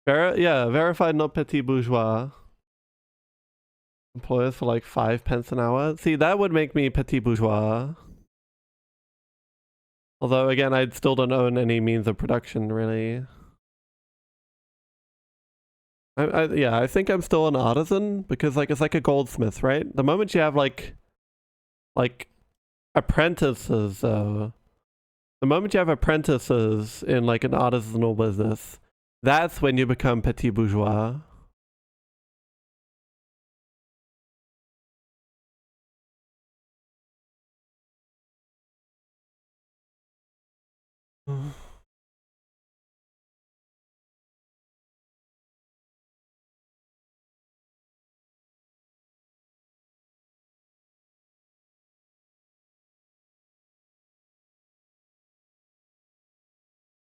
Yeah, verified not petit bourgeois. Employers for like 5 pence an hour. See, that would make me petit bourgeois. Although, again, I still don't own any means of production, really. Yeah, I think I'm still an artisan because, like, it's like a goldsmith, right? The moment you have like apprentices, the moment you have apprentices in like an artisanal business, that's when you become petit bourgeois.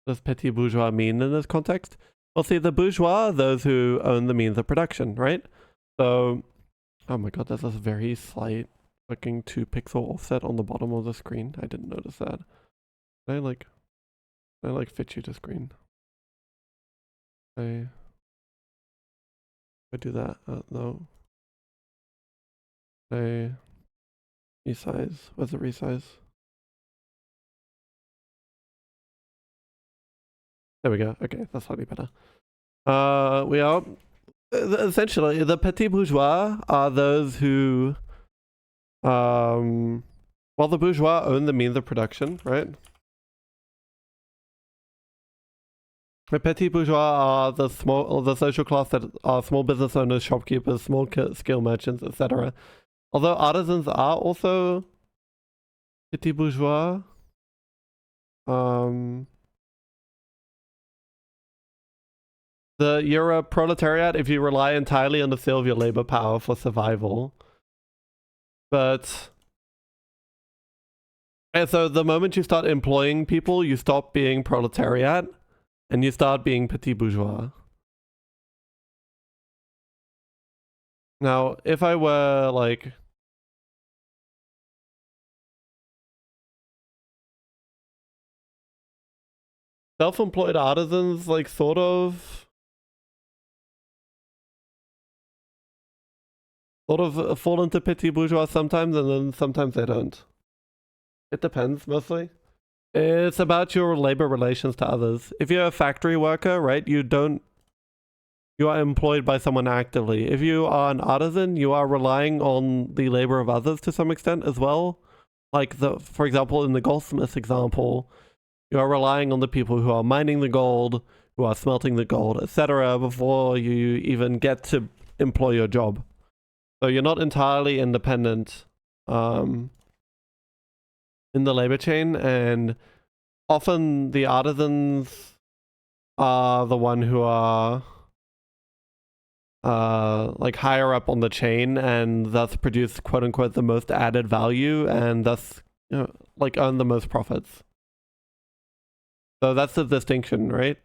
Does petit bourgeois mean in this context? Well, see, the bourgeois are those who own the means of production, right? So, oh my god, there's this very slight fucking 2-pixel offset on the bottom of the screen. I didn't notice that. I like fit you to screen. I do that. No. I resize. Where's the resize? There we go. Okay, that's slightly better. We are essentially the petit bourgeois are those who, well, the bourgeois own the means of production, right? The petit bourgeois are the social class that are small business owners, shopkeepers, small scale merchants, etc. Although artisans are also petit bourgeois. You're a proletariat if you rely entirely on the sale of your labor power for survival. But and so the moment you start employing people, you stop being proletariat and you start being petit bourgeois. Now, if I were like self-employed artisans, like sort of fall into petit bourgeois sometimes, and then sometimes they don't. It depends, mostly. It's about your labor relations to others. If you're a factory worker, right, you are employed by someone actively. If you are an artisan, you are relying on the labor of others to some extent as well. Like, for example, in the goldsmith example, you are relying on the people who are mining the gold, who are smelting the gold, etc., before you even get to employ your job. So you're not entirely independent in the labor chain, and often the artisans are the one who are like higher up on the chain and thus produce quote unquote the most added value and thus like earn the most profits. So that's the distinction, right?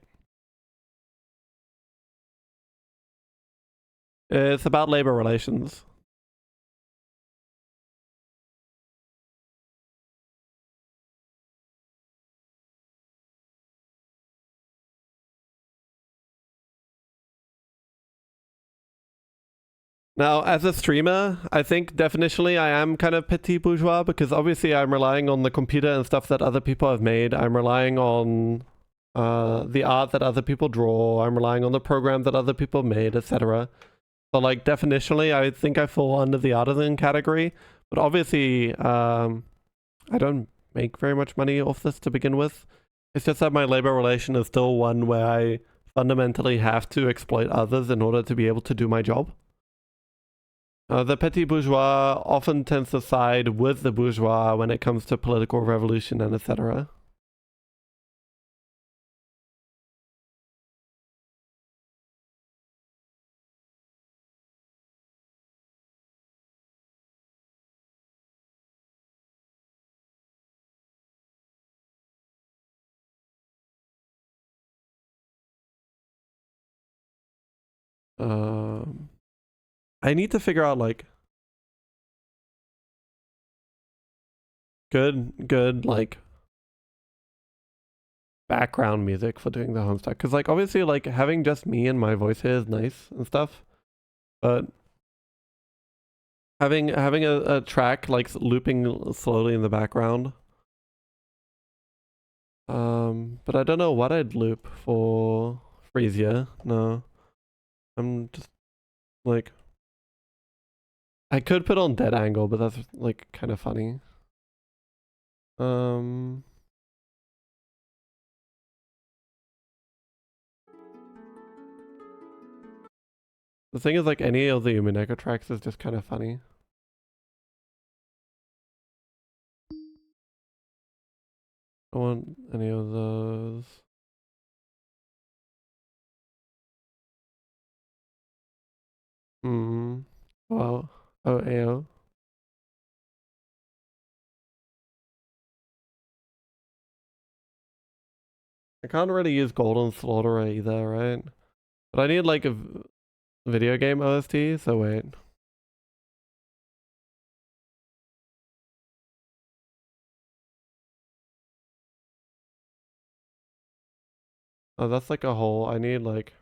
It's about labor relations. Now, as a streamer, I think definitionally I am kind of petit bourgeois because obviously I'm relying on the computer and stuff that other people have made. I'm relying on the art that other people draw. I'm relying on the program that other people made, etc. So like definitionally, I think I fall under the artisan category. But obviously, I don't make very much money off this to begin with. It's just that my labor relation is still one where I fundamentally have to exploit others in order to be able to do my job. The petit bourgeois often tends to side with the bourgeois when it comes to political revolution and etc. I need to figure out like good like background music for doing the Homestuck. Because, like, obviously, like, having just me and my voice here is nice and stuff. But having a track, like, looping slowly in the background. But I don't know what I'd loop for Frisia. No. I'm just, like... I could put on dead angle, but that's, like, kind of funny. The thing is, like, any of the Umineko tracks is just kind of funny. I want any of those. Well, oh, AO. I can't really use Golden Slaughterer either, right? But I need, like, a video game OST, so wait. Oh, that's like a whole... I need, like...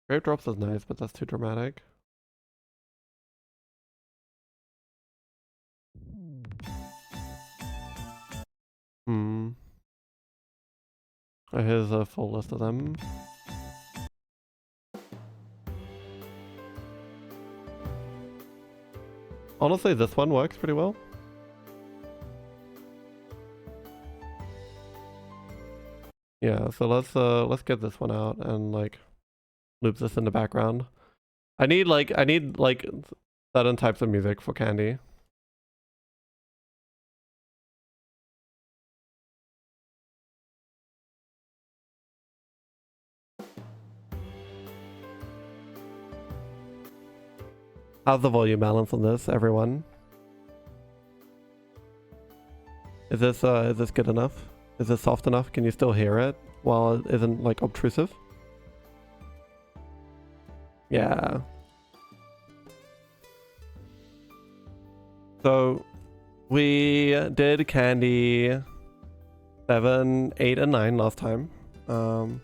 Grape Drops is nice, but that's too dramatic. Here's a full list of them. Honestly, this one works pretty well. Yeah, so let's get this one out and, like, loop this in the background. I need certain types of music for Candy. How's the volume balance on this, everyone? Is this good enough? Is this soft enough? Can you still hear it while it isn't, like, obtrusive? Yeah. So we did Candy 7, 8, and 9 last time. When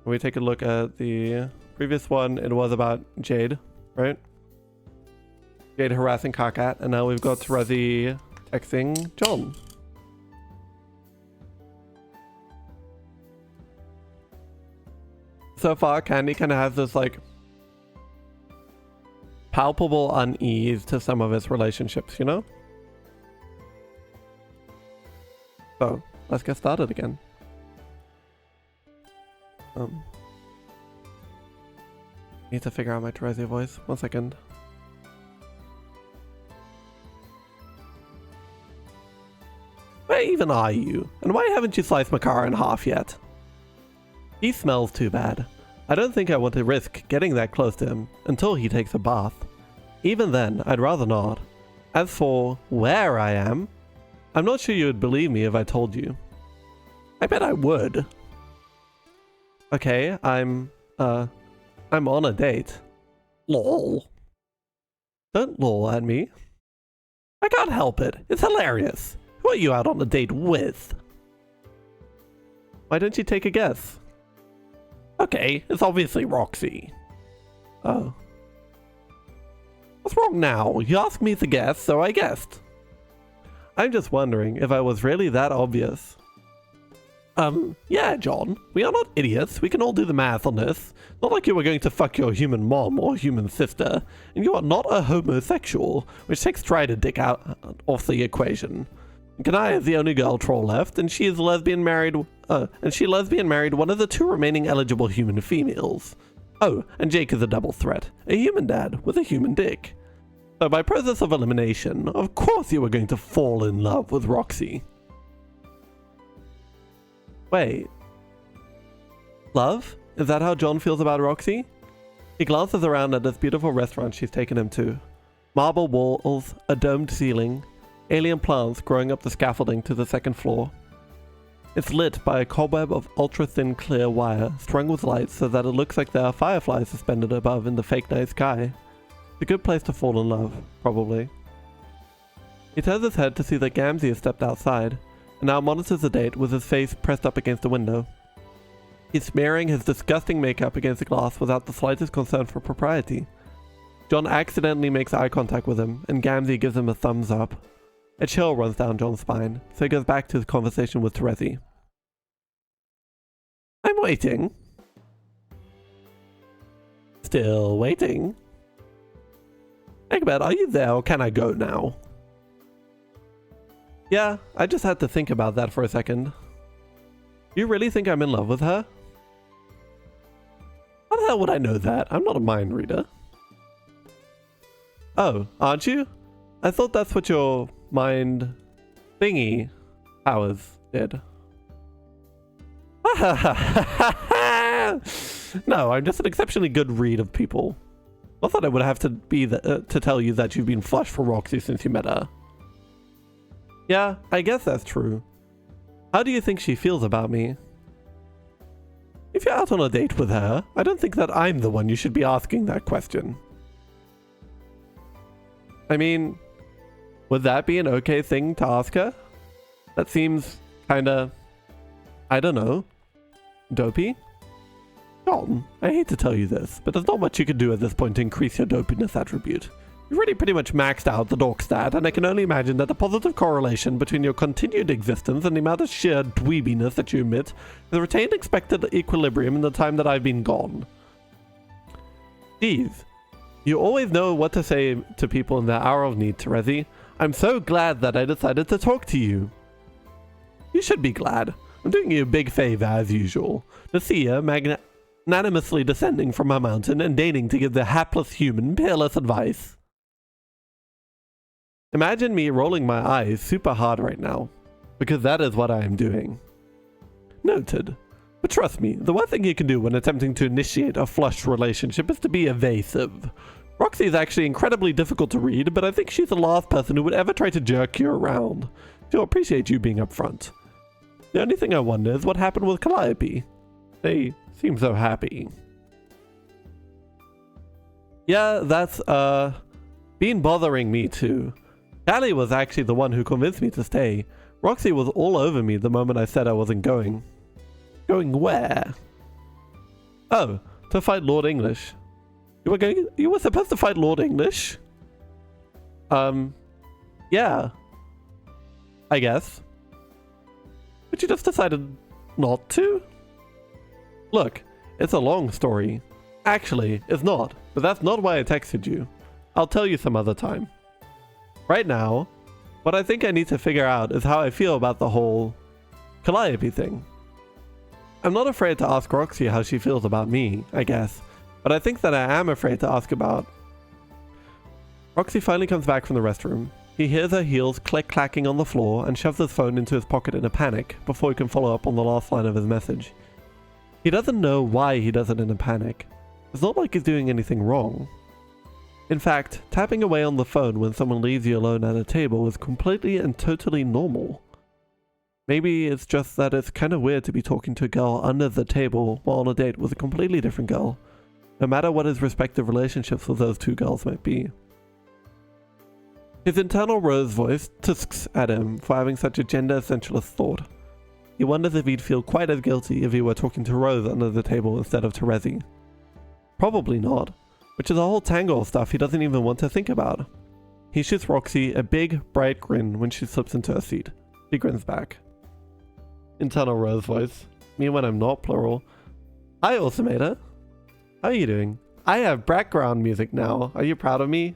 we take a look at the previous one, it was about Jade, right? Jade harassing Karkat, and now we've got Resi texting John. So far, Candy kind of has this, like, palpable unease to some of his relationships, you know? So, let's get started again. Need to figure out my Terezi voice. 1 second. Where even are you? And why haven't you sliced Makara in half yet? He smells too bad. I don't think I want to risk getting that close to him until he takes a bath. Even then, I'd rather not. As for where I am, I'm not sure you would believe me if I told you. I bet I would. Okay, I'm on a date. Lol. Don't lol at me. I can't help it. It's hilarious. Who are you out on a date with? Why don't you take a guess? Okay, it's obviously Roxy. Oh. What's wrong now? You asked me to guess, so I guessed. I'm just wondering if I was really that obvious. Yeah, John. We are not idiots. We can all do the math on this. Not like you were going to fuck your human mom or human sister. And you are not a homosexual, which takes try to dick out off the equation. Kanai is the only girl troll left, and she is lesbian married. She lesbian married one of the 2 remaining eligible human females. Oh, and Jake is a double threat, a human dad with a human dick. So by process of elimination, of course you were going to fall in love with Roxy. Wait. Love? Is that how John feels about Roxy? He glances around at this beautiful restaurant she's taken him to. Marble walls, a domed ceiling, alien plants growing up the scaffolding to the 2nd floor. It's lit by a cobweb of ultra-thin clear wire strung with lights so that it looks like there are fireflies suspended above in the fake night sky. It's a good place to fall in love, probably. He turns his head to see that Gamzee has stepped outside, and now monitors the date with his face pressed up against the window. He's smearing his disgusting makeup against the glass without the slightest concern for propriety. John accidentally makes eye contact with him, and Gamzee gives him a thumbs up. A chill runs down John's spine, so he goes back to his conversation with Terezi. I'm waiting. Still waiting. Egbert, are you there or can I go now? Yeah, I just had to think about that for a second. You really think I'm in love with her? How the hell would I know that? I'm not a mind reader. Oh, aren't you? I thought that's what your mind thingy powers did. No, I'm just an exceptionally good read of people. I thought I would have to be to tell you that you've been flushed for Roxy since you met her. Yeah, I guess that's true. How do you think she feels about me? If you're out on a date with her, I don't think that I'm the one you should be asking that question. I mean, would that be an okay thing to ask her? That seems kinda, I don't know, dopey? John, I hate to tell you this, but there's not much you can do at this point to increase your dopiness attribute. You've already pretty much maxed out the dork stat, and I can only imagine that the positive correlation between your continued existence and the amount of sheer dweebiness that you emit has retained expected equilibrium in the time that I've been gone. Jeez, you always know what to say to people in their hour of need, Terezi. I'm so glad that I decided to talk to you. You should be glad. I'm doing you a big favor as usual. To see you magnanimously descending from a mountain and deigning to give the hapless human peerless advice. Imagine me rolling my eyes super hard right now, because that is what I am doing. Noted. But trust me, the worst thing you can do when attempting to initiate a flushed relationship is to be evasive. Roxy is actually incredibly difficult to read, but I think she's the last person who would ever try to jerk you around. She'll appreciate you being upfront. The only thing I wonder is what happened with Calliope. They seem so happy. Yeah, that's, been bothering me too. Callie was actually the one who convinced me to stay. Roxy was all over me the moment I said I wasn't going. Going where? Oh, to fight Lord English. You were supposed to fight Lord English? Yeah. I guess. But you just decided not to? Look, it's a long story. Actually, it's not, but that's not why I texted you. I'll tell you some other time. Right now, what I think I need to figure out is how I feel about the whole Calliope thing. I'm not afraid to ask Roxy how she feels about me, I guess, but I think that I am afraid to ask about... Roxy finally comes back from the restroom. He hears her heels click-clacking on the floor and shoves his phone into his pocket in a panic before he can follow up on the last line of his message. He doesn't know why he does it in a panic. It's not like he's doing anything wrong. In fact, tapping away on the phone when someone leaves you alone at a table is completely and totally normal. Maybe it's just that it's kind of weird to be talking to a girl under the table while on a date with a completely different girl, no matter what his respective relationships with those two girls might be. His internal Rose voice tusks at him for having such a gender-essentialist thought. He wonders if he'd feel quite as guilty if he were talking to Rose under the table instead of Terezi. Probably not, which is a whole tangle of stuff he doesn't even want to think about. He shoots Roxy a big, bright grin when she slips into her seat. He grins back. Internal Rose voice. Me when I'm not, plural. Hi, Ultimator. How are you doing? I have background music now. Are you proud of me?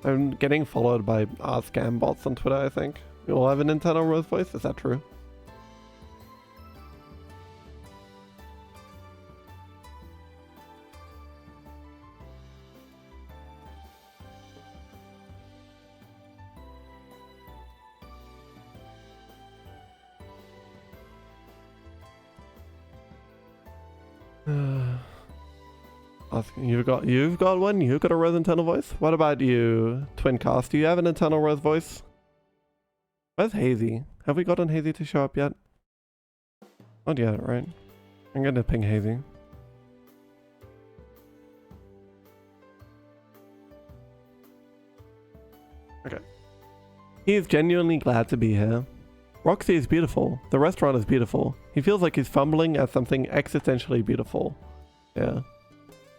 I'm getting followed by scam bots on Twitter, I think. We all have an internal Rose voice, is that true? You've got one? You've got a rose internal voice? What about you, Twin Cast? Do you have an internal rose voice? Where's Hazy? Have we gotten Hazy to show up yet? Not yet, right? I'm gonna ping Hazy. Okay. He's genuinely glad to be here. Roxy is beautiful. The restaurant is beautiful. He feels like he's fumbling at something existentially beautiful. Yeah.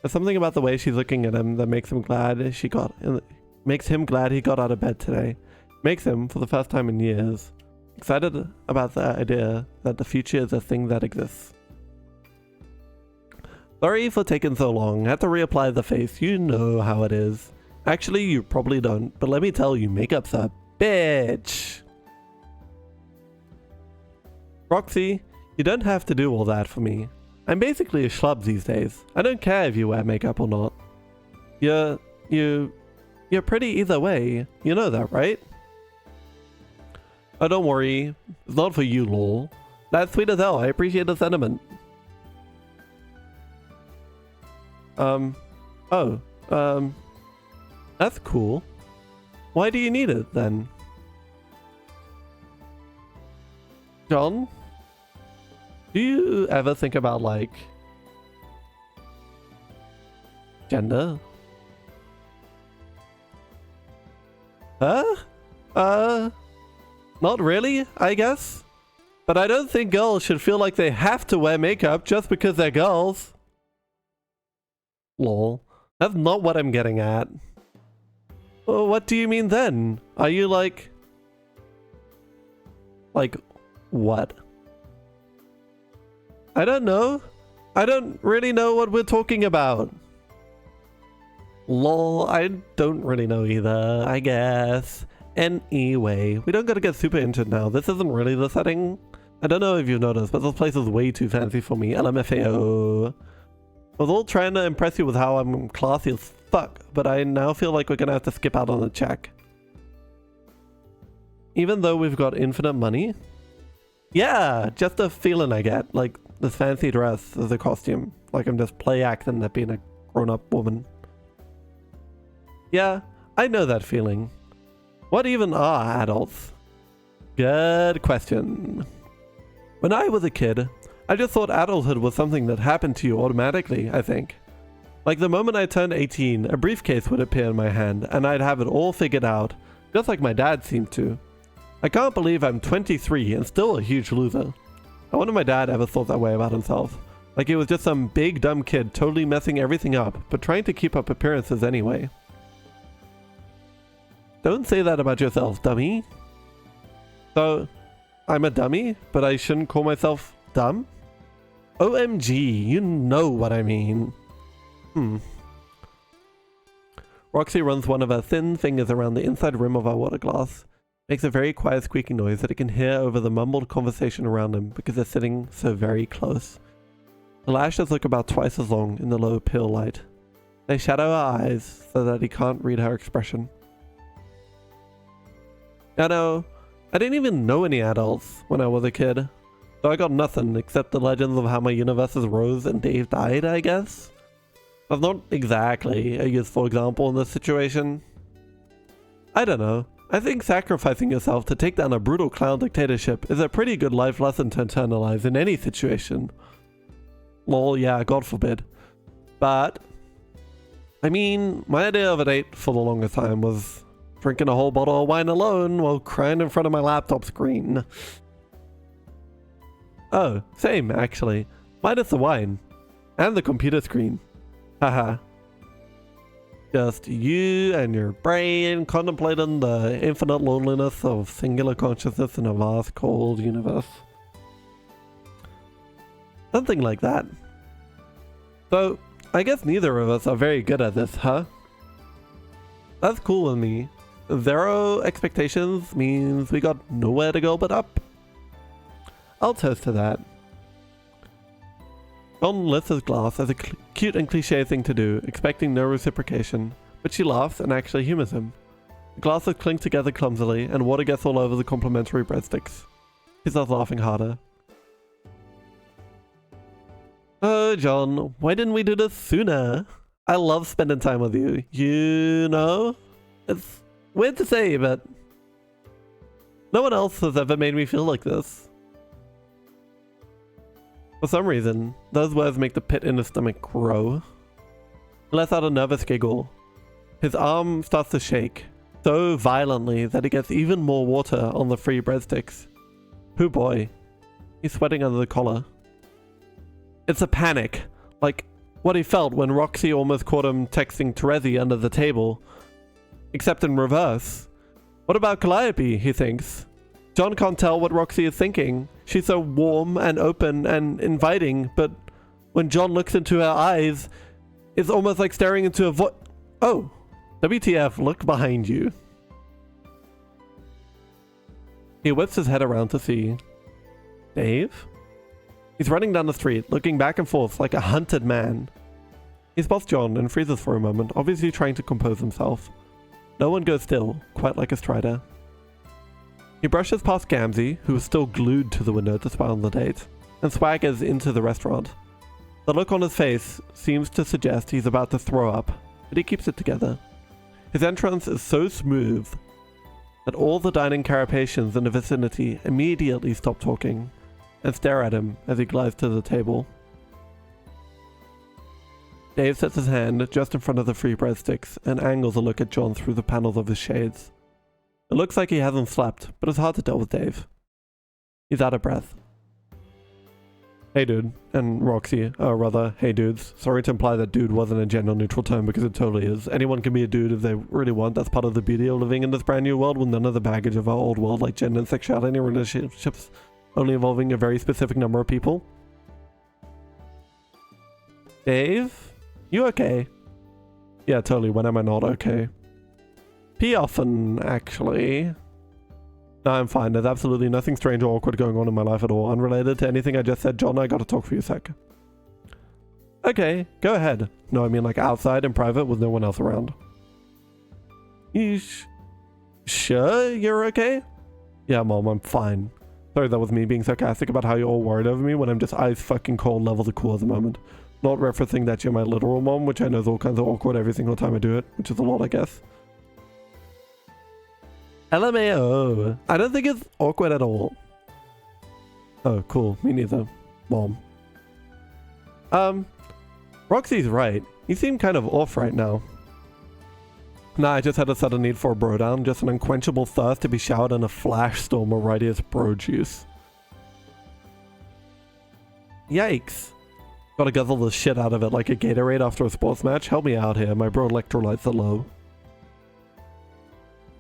There's something about the way she's looking at him that makes him glad he got out of bed today. Makes him, for the first time in years, excited about the idea that the future is a thing that exists. Sorry for taking so long. Had to reapply the face. You know how it is. Actually, you probably don't, but let me tell you, makeup's a bitch. Roxy, you don't have to do all that for me. I'm basically a schlub these days. I don't care if you wear makeup or not. You're pretty either way. You know that, right? Oh, don't worry. It's not for you, lol. That's sweet as hell. I appreciate the sentiment. That's cool. Why do you need it, then? John? Do you ever think about, like, gender? Not really, I guess. But I don't think girls should feel like they have to wear makeup just because they're girls. Lol. That's not what I'm getting at. Well, what do you mean then? Are you like... Like, what? I don't know. I don't really know what we're talking about. Lol, I don't really know either, I guess. Anyway, we don't gotta get super into it now. This isn't really the setting. I don't know if you've noticed, but this place is way too fancy for me. LMFAO. I was all trying to impress you with how I'm classy as fuck, but I now feel like we're gonna have to skip out on the check. Even though we've got infinite money? Yeah, just a feeling I get. Like, this fancy dress as a costume. Like I'm just play acting at being a grown-up woman. Yeah, I know that feeling. What even are adults? Good question. When I was a kid, I just thought adulthood was something that happened to you automatically, I think. Like the moment I turned 18, a briefcase would appear in my hand and I'd have it all figured out, just like my dad seemed to. I can't believe I'm 23 and still a huge loser. I wonder if my dad ever thought that way about himself. Like he was just some big dumb kid totally messing everything up, but trying to keep up appearances anyway. Don't say that about yourself, dummy. So, I'm a dummy, but I shouldn't call myself dumb? OMG, you know what I mean. Roxy runs one of her thin fingers around the inside rim of our water glass. Makes a very quiet squeaking noise that it can hear over the mumbled conversation around him because they're sitting so very close. The lashes look about twice as long in the low pale light. They shadow her eyes so that he can't read her expression. I know, I didn't even know any adults when I was a kid. So I got nothing except the legends of how my universes rose and Dave died, I guess. That's not exactly a useful example in this situation. I don't know. I think sacrificing yourself to take down a brutal clown dictatorship is a pretty good life lesson to internalize in any situation. Lol, yeah, God forbid. But, I mean, my idea of a date for the longest time was drinking a whole bottle of wine alone while crying in front of my laptop screen. Oh, same, actually. Minus the wine. And the computer screen. Haha. Just you and your brain contemplating the infinite loneliness of singular consciousness in a vast, cold universe. Something like that. So, I guess neither of us are very good at this, huh? That's cool with me. 0 expectations means we got nowhere to go but up. I'll toast to that. John lifts his glass as a cute and cliche thing to do, expecting no reciprocation, but she laughs and actually humors him. The glasses clink together clumsily, and water gets all over the complimentary breadsticks. He starts laughing harder. Oh, John, why didn't we do this sooner? I love spending time with you. You know? It's weird to say, but no one else has ever made me feel like this. For some reason, those words make the pit in his stomach grow. He lets out a nervous giggle. His arm starts to shake, so violently that he gets even more water on the free breadsticks. Hoo boy. He's sweating under the collar. It's a panic, like what he felt when Roxy almost caught him texting Terezi under the table. Except in reverse. What about Calliope, he thinks. John can't tell what Roxy is thinking. She's so warm and open and inviting, but when John looks into her eyes, it's almost like staring into a Oh, WTF, look behind you. He whips his head around to see Dave? He's running down the street, looking back and forth like a hunted man. He spots John and freezes for a moment, obviously trying to compose himself. No one goes still, quite like a strider. He brushes past Gamzee, who is still glued to the window to spy on the date, and swaggers into the restaurant. The look on his face seems to suggest he's about to throw up, but he keeps it together. His entrance is so smooth that all the dining carapacians in the vicinity immediately stop talking and stare at him as he glides to the table. Dave sets his hand just in front of the free breadsticks and angles a look at John through the panels of his shades. It looks like he hasn't slept, but it's hard to tell with Dave. He's out of breath. Hey dude, and Roxy, rather, hey dudes. Sorry to imply that dude wasn't a gender neutral term because it totally is. Anyone can be a dude if they really want. That's part of the beauty of living in this brand new world with none of the baggage of our old world like gender and sexuality and relationships only involving a very specific number of people. Dave? You okay? Yeah, totally. When am I not okay? Pee often, actually. No, I'm fine. There's absolutely nothing strange or awkward going on in my life at all. Unrelated to anything I just said. John, I gotta talk for you a sec. Okay, go ahead. No, I mean like outside in private with no one else around. You sure you're okay? Yeah, Mom, I'm fine. Sorry, that was me being sarcastic about how you're all worried over me when I'm just ice fucking cold level to cool at the moment. Not referencing that you're my literal mom, which I know is all kinds of awkward every single time I do it, which is a lot, I guess. LMAO. I don't think it's awkward at all. Oh, cool. Me neither. Mom. Roxy's right. You seem kind of off right now. Nah, I just had a sudden need for a bro down. Just an unquenchable thirst to be showered in a flash storm of righteous bro juice. Yikes. Gotta guzzle the shit out of it like a Gatorade after a sports match. Help me out here. My bro electrolytes are low.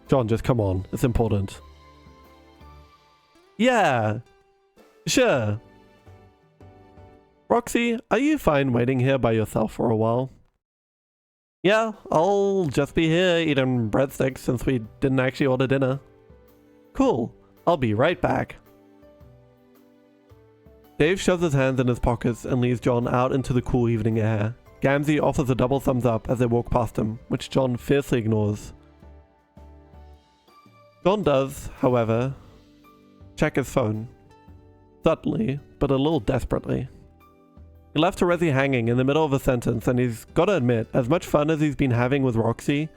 John, just come on. It's important. Yeah. Sure. Roxy, are you fine waiting here by yourself for a while? Yeah, I'll just be here eating breadsticks since we didn't actually order dinner. Cool. I'll be right back. Dave shoves his hands in his pockets and leads John out into the cool evening air. Gamzee offers a double thumbs up as they walk past him, which John fiercely ignores. John does, however, check his phone. Subtly, but a little desperately. He left Terezi hanging in the middle of a sentence, and he's gotta admit, as much fun as he's been having with Roxy,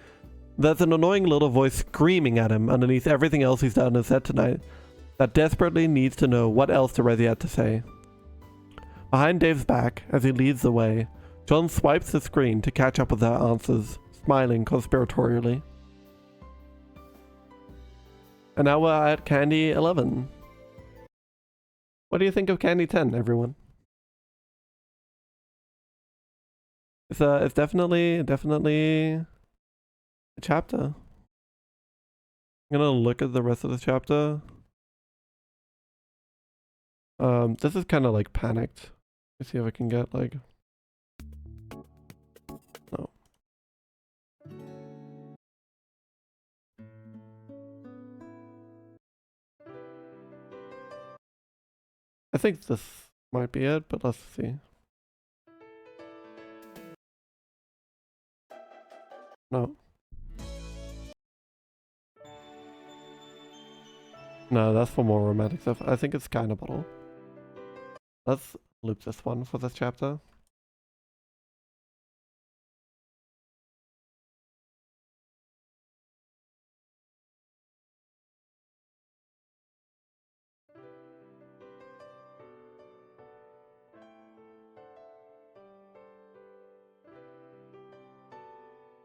there's an annoying little voice screaming at him underneath everything else he's done and said tonight that desperately needs to know what else Terezi had to say. Behind Dave's back, as he leads the way, John swipes the screen to catch up with their answers, smiling conspiratorially. And now we're at Candy 11. What do you think of Candy 10, everyone? It's definitely a chapter. I'm gonna look at the rest of the chapter. This is kind of like panicked. Let's see if I can get like... No. I think this might be it, but let's see. No. No, that's for more romantic stuff. I think it's kind of bottle. loop this one for this chapter.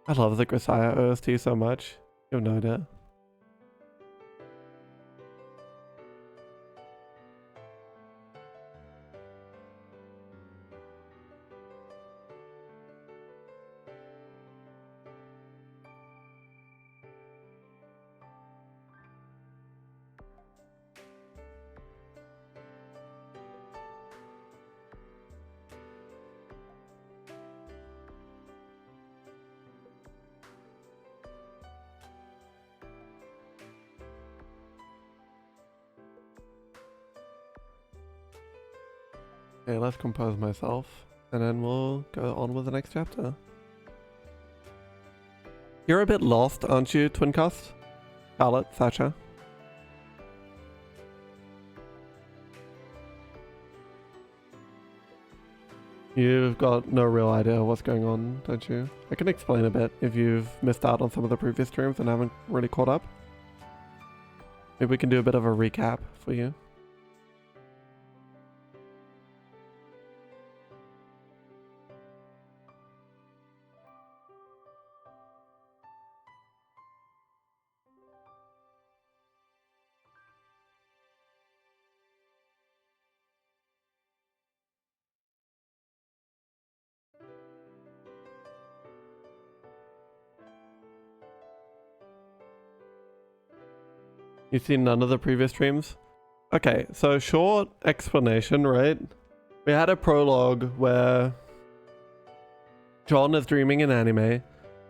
I love the Grisaia OST so much. You have no idea. Okay, let's compose myself, and then we'll go on with the next chapter. You're a bit lost, aren't you, Twincast? Scarlet, Thatcher. You've got no real idea what's going on, don't you? I can explain a bit if you've missed out on some of the previous streams and haven't really caught up. Maybe we can do a bit of a recap for you. You've seen none of the previous streams? Okay, so short explanation, right? We had a prologue where John is dreaming in anime, and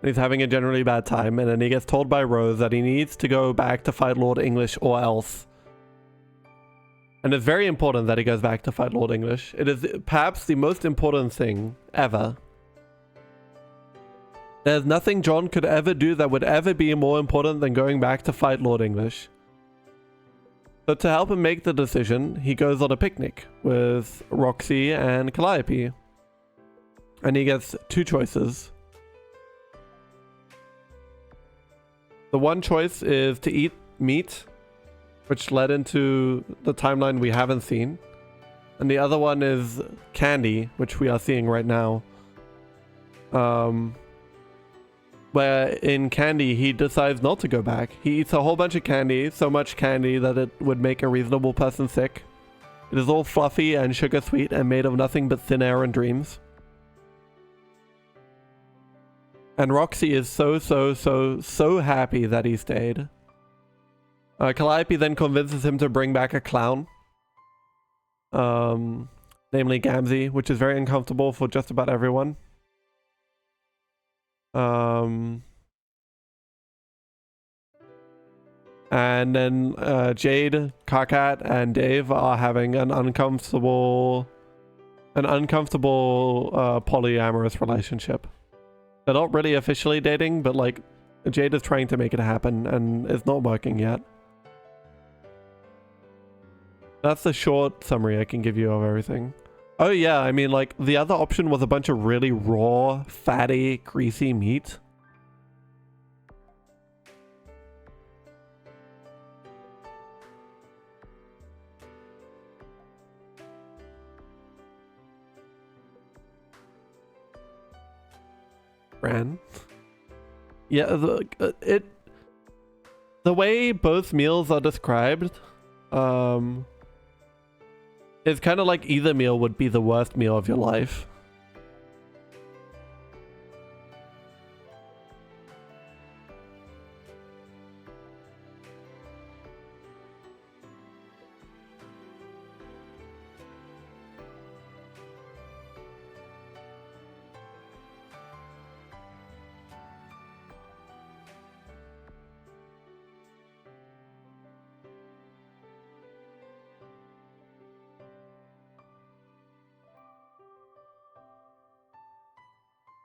he's having a generally bad time, and then he gets told by Rose that he needs to go back to fight Lord English or else. And it's very important that he goes back to fight Lord English. It is perhaps the most important thing ever. There's nothing John could ever do that would ever be more important than going back to fight Lord English. So to help him make the decision, he goes on a picnic with Roxy and Calliope. And he gets two choices. The one choice is to eat meat, which led into the timeline we haven't seen. And the other one is candy, which we are seeing right now. Where in candy, he decides not to go back. He eats a whole bunch of candy, so much candy that it would make a reasonable person sick. It is all fluffy and sugar sweet and made of nothing but thin air and dreams. And Roxy is so happy that he stayed. Calliope then convinces him to bring back a clown. Namely Gamzee, which is very uncomfortable for just about everyone. And then Jade, Karkat, and Dave are having an uncomfortable polyamorous relationship. They're not really officially dating, but like Jade is trying to make it happen and it's not working yet. That's the short summary I can give you of everything. Oh yeah, I mean like the other option was a bunch of really raw, fatty, greasy meat. Bran. Yeah, the way both meals are described, it's kind of like either meal would be the worst meal of your life.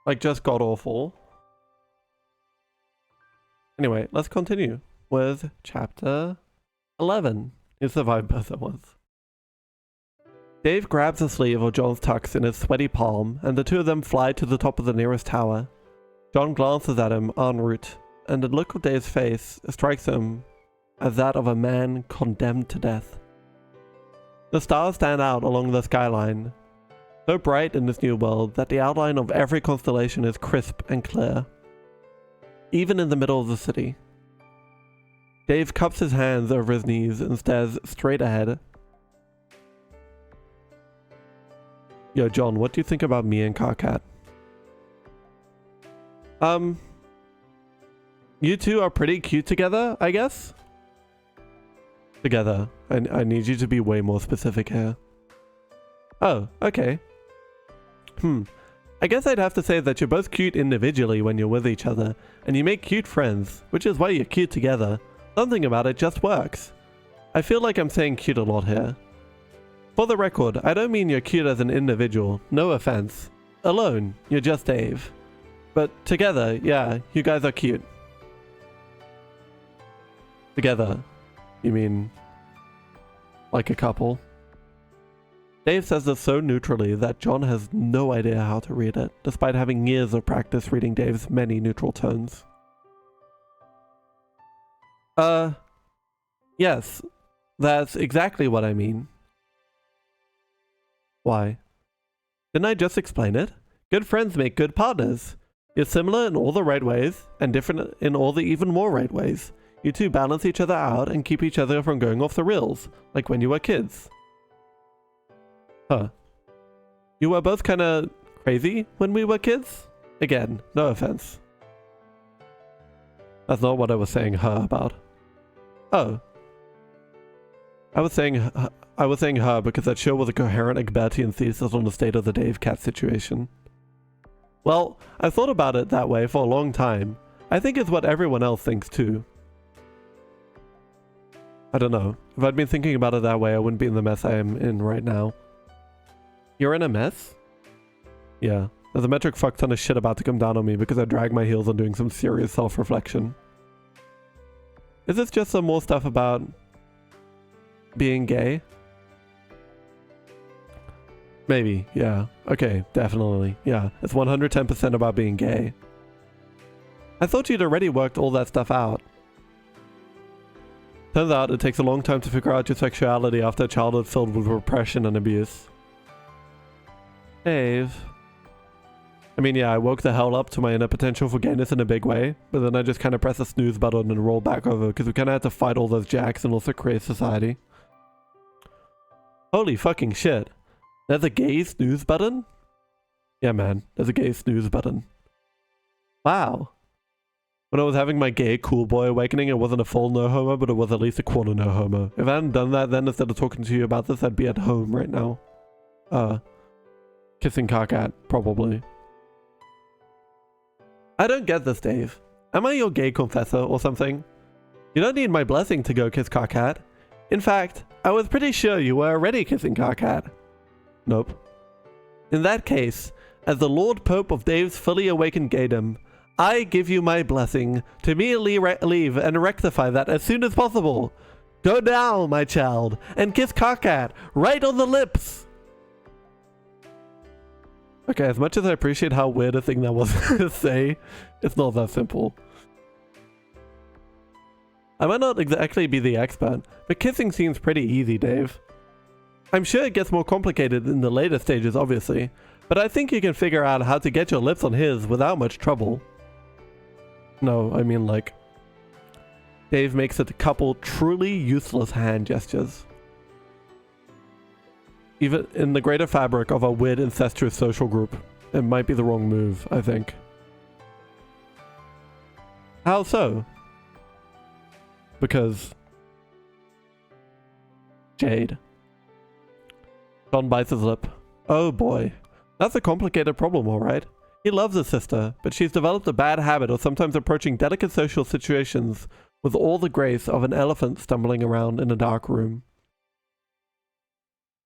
Like, just god-awful. Anyway, let's continue with chapter 11. You survived both at once. Dave grabs the sleeve of John's tux in his sweaty palm, and the two of them fly to the top of the nearest tower. John glances at him en route, and the look of Dave's face strikes him as that of a man condemned to death. The stars stand out along the skyline, so bright in this new world that the outline of every constellation is crisp and clear, even in the middle of the city. Dave cups his hands over his knees and stares straight ahead. Yo, John, what do you think about me and Karkat? You two are pretty cute together, I guess? Together. I need you to be way more specific here. Oh, okay. I guess I'd have to say that you're both cute individually when you're with each other, and you make cute friends, which is why you're cute together. Something about it just works. I feel like I'm saying cute a lot here. For the record, I don't mean you're cute as an individual, no offense. Alone, you're just Dave. But together, yeah, you guys are cute. Together, you mean like a couple? Dave says this so neutrally that John has no idea how to read it, despite having years of practice reading Dave's many neutral tones. Yes, that's exactly what I mean. Why? Didn't I just explain it? Good friends make good partners. You're similar in all the right ways, and different in all the even more right ways. You two balance each other out and keep each other from going off the rails, like when you were kids. Huh. You were both kinda crazy when we were kids? Again, no offense. That's not what I was saying her about. Oh. I was saying her because that show was a coherent Egbertian thesis on the state of the Dave Cat situation. Well, I've thought about it that way for a long time. I think it's what everyone else thinks too. I don't know. If I'd been thinking about it that way, I wouldn't be in the mess I am in right now. You're in a mess? Yeah. There's a metric fuck ton of shit about to come down on me because I dragged my heels on doing some serious self-reflection. Is this just some more stuff about being gay? Maybe, yeah. Okay, definitely. Yeah, it's 110% about being gay. I thought you'd already worked all that stuff out. Turns out it takes a long time to figure out your sexuality after a childhood filled with repression and abuse. Dave. I mean, yeah, I woke the hell up to my inner potential for gayness in a big way, but then I just kind of press the snooze button and roll back over because we kind of had to fight all those jacks and also create society. Holy fucking shit. There's a gay snooze button? Yeah, man, there's a gay snooze button. Wow. When I was having my gay cool boy awakening, it wasn't a full no-homo, but it was at least a quarter no-homo. If I hadn't done that then, instead of talking to you about this, I'd be at home right now. Kissing Karkat, probably. I don't get this, Dave. Am I your gay confessor or something? You don't need my blessing to go kiss Karkat. In fact, I was pretty sure you were already kissing Karkat. Nope. In that case, as the Lord Pope of Dave's fully awakened gaydom, I give you my blessing to immediately leave and rectify that as soon as possible. Go down, my child, and kiss Karkat right on the lips. Okay, as much as I appreciate how weird a thing that was to say, it's not that simple. I might not exactly be the expert, but kissing seems pretty easy, Dave. I'm sure it gets more complicated in the later stages, obviously, but I think you can figure out how to get your lips on his without much trouble. No, I mean like... Dave makes a couple truly useless hand gestures. Even in the greater fabric of a weird incestuous social group, it might be the wrong move, I think. How so? Because... Jade. John bites his lip. Oh boy. That's a complicated problem, alright. He loves his sister, but she's developed a bad habit of sometimes approaching delicate social situations with all the grace of an elephant stumbling around in a dark room.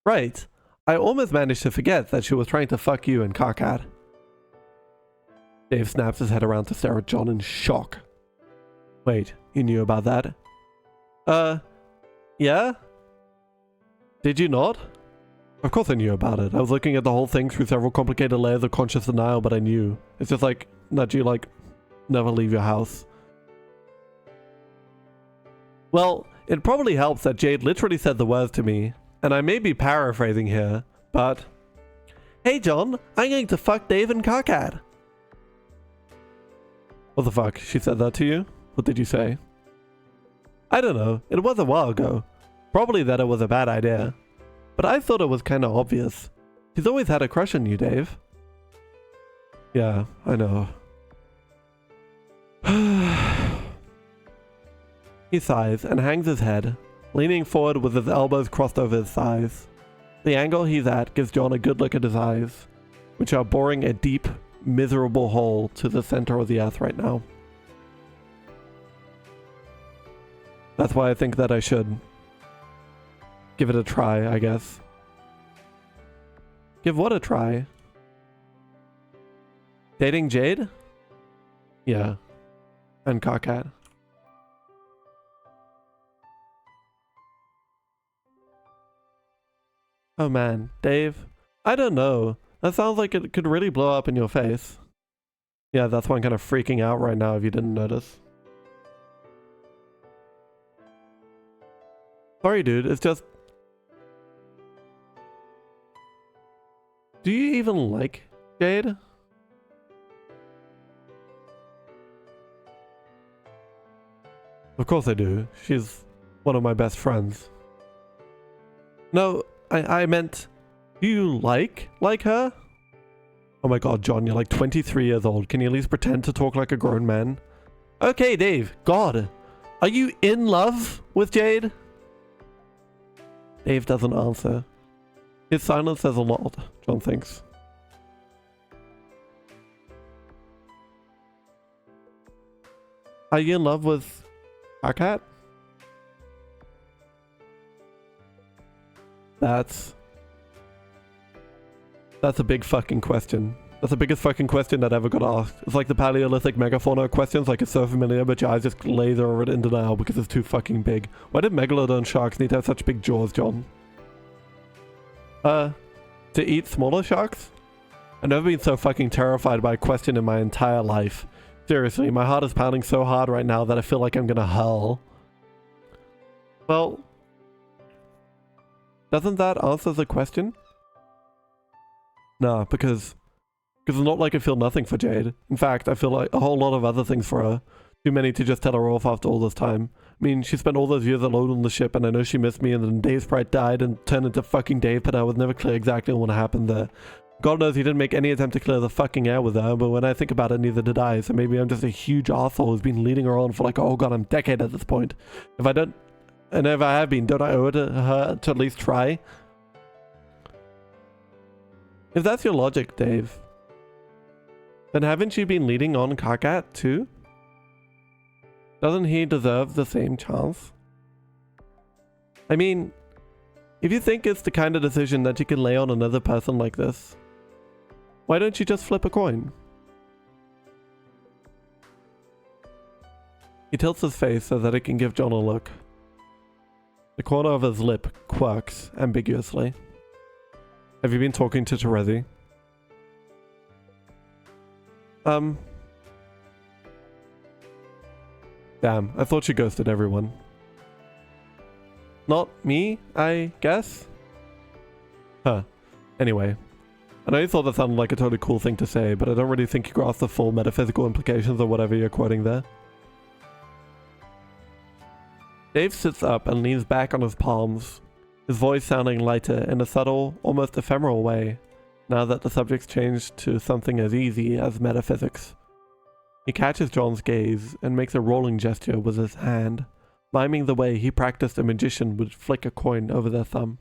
Right. I almost managed to forget that she was trying to fuck you and Karkat. Dave snaps his head around to stare at John in shock. Wait, you knew about that? Yeah? Did you not? Of course I knew about it. I was looking at the whole thing through several complicated layers of conscious denial, but I knew. It's just like that you like never leave your house. Well, it probably helps that Jade literally said the words to me, and I may be paraphrasing here, but... Hey John, I'm going to fuck Dave and Karkat. What the fuck? She said that to you? What did you say? I don't know. It was a while ago. Probably that it was a bad idea. But I thought it was kinda obvious. She's always had a crush on you, Dave. Yeah, I know. He sighs and hangs his head, leaning forward with his elbows crossed over his thighs. The angle he's at gives John a good look at his eyes, which are boring a deep, miserable hole to the center of the earth right now. That's why I think that I should give it a try, I guess. Give what a try? Dating Jade? Yeah. And Karkat. Oh man, Dave. I don't know. That sounds like it could really blow up in your face. Yeah, that's why I'm kind of freaking out right now if you didn't notice. Sorry dude, it's just... Do you even like Jade? Of course I do. She's one of my best friends. No, I meant, do you like her? Oh my god, John, you're like 23 years old. Can you at least pretend to talk like a grown man? Okay, Dave, God, are you in love with Jade? Dave doesn't answer. His silence says a lot, John thinks. Are you in love with Karkat? That's a big fucking question. That's the biggest fucking question that ever got asked. It's like the Paleolithic megafauna questions, like it's so familiar, but your eyes just glaze over it in denial because it's too fucking big. Why did megalodon sharks need to have such big jaws, John? To eat smaller sharks? I've never been so fucking terrified by a question in my entire life. Seriously, my heart is pounding so hard right now that I feel like I'm gonna hurl. Well, doesn't that answer the question? Nah, because it's not like I feel nothing for Jade. In fact, I feel like a whole lot of other things for her. Too many to just tell her off after all this time. I mean, she spent all those years alone on the ship, and I know she missed me, and then Dave Sprite died and turned into fucking Dave, but I was never clear exactly what happened there. God knows he didn't make any attempt to clear the fucking air with her, but when I think about it, neither did I, so maybe I'm just a huge arsehole who's been leading her on for like, oh god, I'm a decade at this point. If I don't, and if I have been, don't I owe it to her to at least try? If that's your logic, Dave, then haven't you been leading on Karkat too? Doesn't he deserve the same chance? I mean, if you think it's the kind of decision that you can lay on another person like this, why don't you just flip a coin? He tilts his face so that it can give John a look. The corner of his lip quirks ambiguously. Have you been talking to Terezi? Damn, I thought she ghosted everyone. Not me, I guess? Huh. Anyway. I know you thought that sounded like a totally cool thing to say, but I don't really think you grasp the full metaphysical implications of whatever you're quoting there. Dave sits up and leans back on his palms, his voice sounding lighter in a subtle, almost ephemeral way, now that the subject's changed to something as easy as metaphysics. He catches John's gaze and makes a rolling gesture with his hand, miming the way he practiced a magician would flick a coin over their thumb.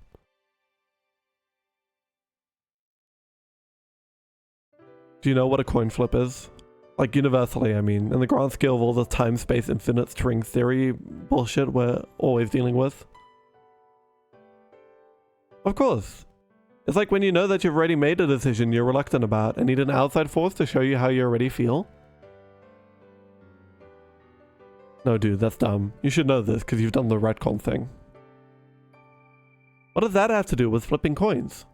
Do you know what a coin flip is? Like universally, I mean, in the grand scale of all the time, space, infinite string theory bullshit we're always dealing with. Of course. It's like when you know that you've already made a decision you're reluctant about and need an outside force to show you how you already feel. No dude, that's dumb. You should know this because you've done the retcon thing. What does that have to do with flipping coins?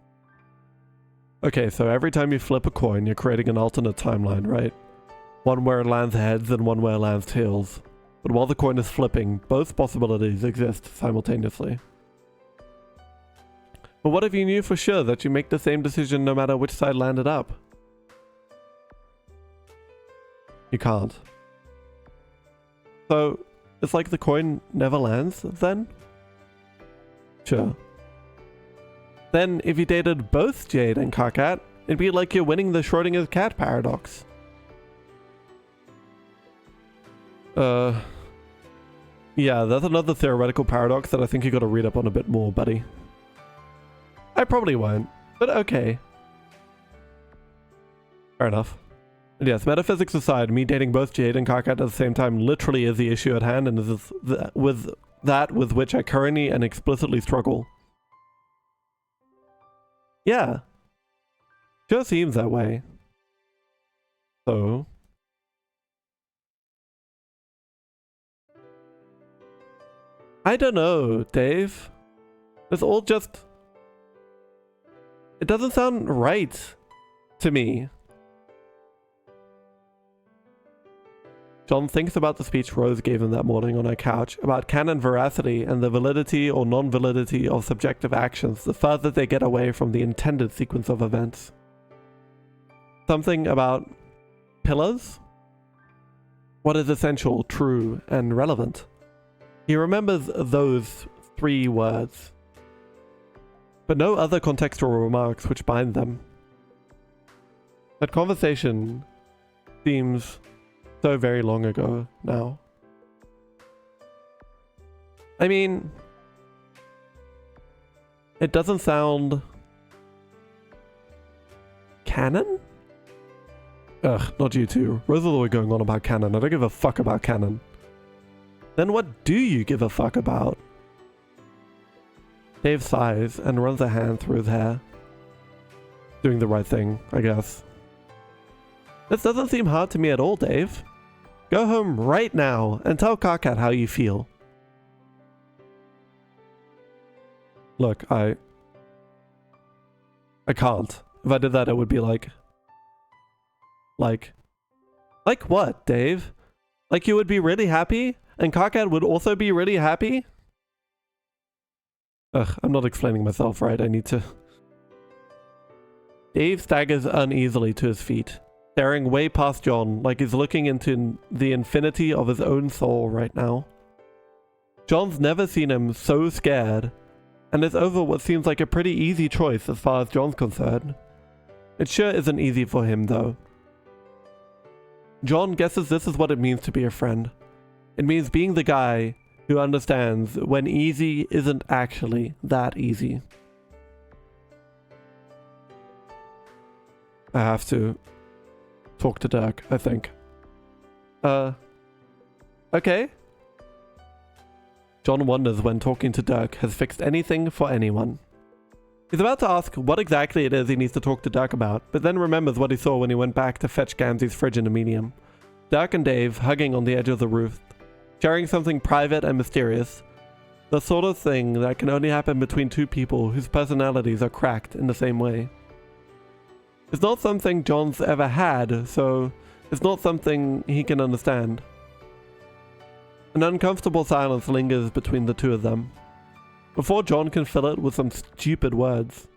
Okay, so every time you flip a coin, you're creating an alternate timeline, right? One where it lands heads and one where it lands tails. But while the coin is flipping, both possibilities exist simultaneously. But what if you knew for sure that you make the same decision no matter which side landed up? You can't. So, it's like the coin never lands, then? Sure. Then, if you dated both Jade and Karkat, it'd be like you're winning the Schrodinger's cat paradox. Yeah, that's another theoretical paradox that I think you gotta read up on a bit more, buddy. I probably won't, but okay. Fair enough. And yes, metaphysics aside, me dating both Jade and Karkat at the same time literally is the issue at hand, and is with which I currently and explicitly struggle. Yeah. Sure seems that way. So... I don't know, Dave. It's all just... It doesn't sound right to me. John thinks about the speech Rose gave him that morning on her couch about canon veracity and the validity or non-validity of subjective actions the further they get away from the intended sequence of events. Something about pillars? What is essential, true, and relevant? He remembers those 3 words, but no other contextual remarks which bind them. That conversation seems so very long ago now. I mean, it doesn't sound canon? Ugh, not you two. Rose is always going on about canon. I don't give a fuck about canon. Then what do you give a fuck about? Dave sighs and runs a hand through his hair. Doing the right thing, I guess. This doesn't seem hard to me at all, Dave. Go home right now and tell Karkat how you feel. Look, I can't. If I did that, it would be like what, Dave? Like you would be really happy? And Karkat would also be really happy? Ugh, I'm not explaining myself right, I need to... Dave staggers uneasily to his feet, staring way past John like he's looking into the infinity of his own soul right now. John's never seen him so scared, and it's over what seems like a pretty easy choice as far as John's concerned. It sure isn't easy for him though. John guesses this is what it means to be a friend. It means being the guy who understands when easy isn't actually that easy. I have to talk to Dirk, I think. Okay. John wonders when talking to Dirk has fixed anything for anyone. He's about to ask what exactly it is he needs to talk to Dirk about, but then remembers what he saw when he went back to fetch Gamzee's fridge in a medium. Dirk and Dave hugging on the edge of the roof, sharing something private and mysterious. The sort of thing that can only happen between 2 people whose personalities are cracked in the same way. It's not something John's ever had, so it's not something he can understand. An uncomfortable silence lingers between the 2 of them. Before John can fill it with some stupid words,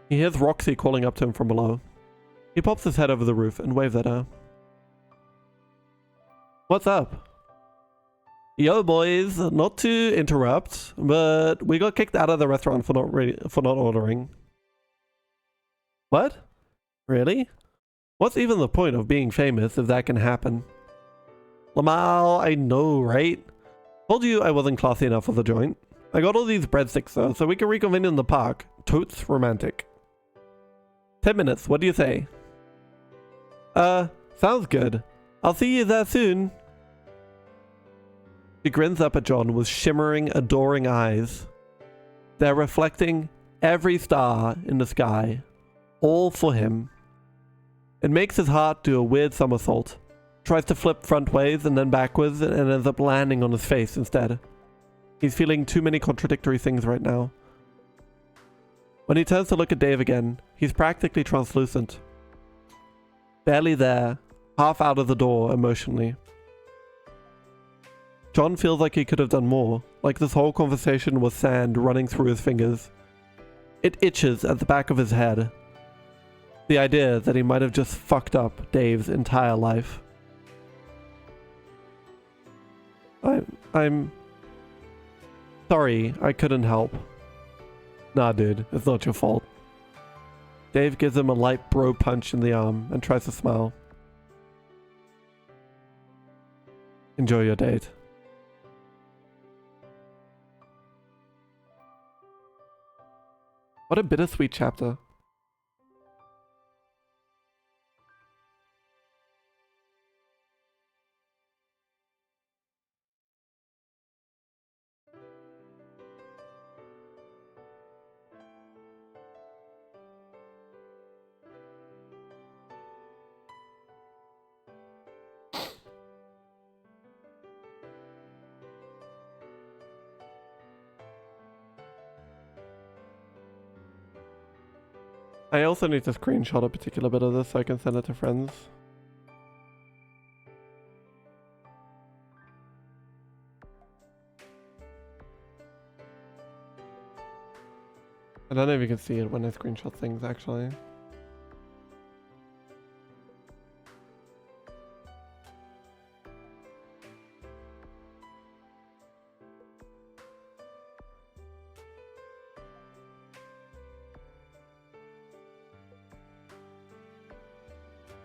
he hears Roxy calling up to him from below. He pops his head over the roof and waves at her. What's up? Yo boys, not to interrupt, but we got kicked out of the restaurant for not ordering. What? Really? What's even the point of being famous if that can happen? Lamal, I know, right? Told you I wasn't classy enough for the joint. I got all these breadsticks though, so we can reconvene in the park. Totes romantic. 10 minutes, what do you say? Sounds good. I'll see you there soon. She grins up at John with shimmering, adoring eyes. They're reflecting every star in the sky, all for him. It makes his heart do a weird somersault, tries to flip front ways and then backwards and ends up landing on his face instead. He's feeling too many contradictory things right now. When he turns to look at Dave again, he's practically translucent. Barely there, half out of the door emotionally. John feels like he could have done more, like this whole conversation was sand running through his fingers. It itches at the back of his head. The idea that he might have just fucked up Dave's entire life. I'm sorry, I couldn't help. Nah, dude, it's not your fault. Dave gives him a light bro punch in the arm and tries to smile. Enjoy your date. What a bittersweet chapter. I also need to screenshot a particular bit of this so I can send it to friends. I don't know if you can see it when I screenshot things, actually.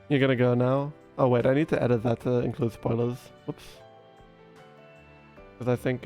You're gonna go now? Oh wait, I need to edit that to include spoilers. Whoops. Because I think,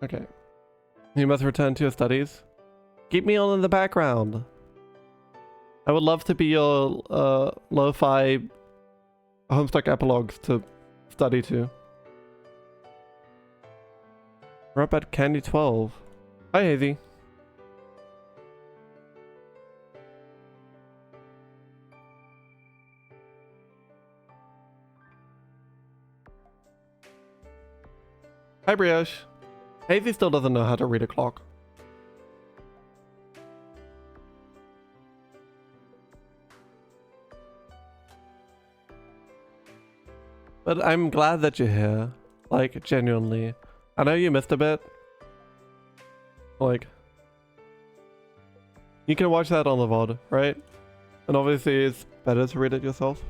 okay. You must return to your studies. Keep me on in the background. I would love to be your lo-fi Homestuck epilogues to study to. We're up at Candy 12. Hi, Hazy. Hi, Brioche. Hazy still doesn't know how to read a clock. But I'm glad that you're here. Like, genuinely. I know you missed a bit. Like, you can watch that on the VOD, right? And obviously it's better to read it yourself.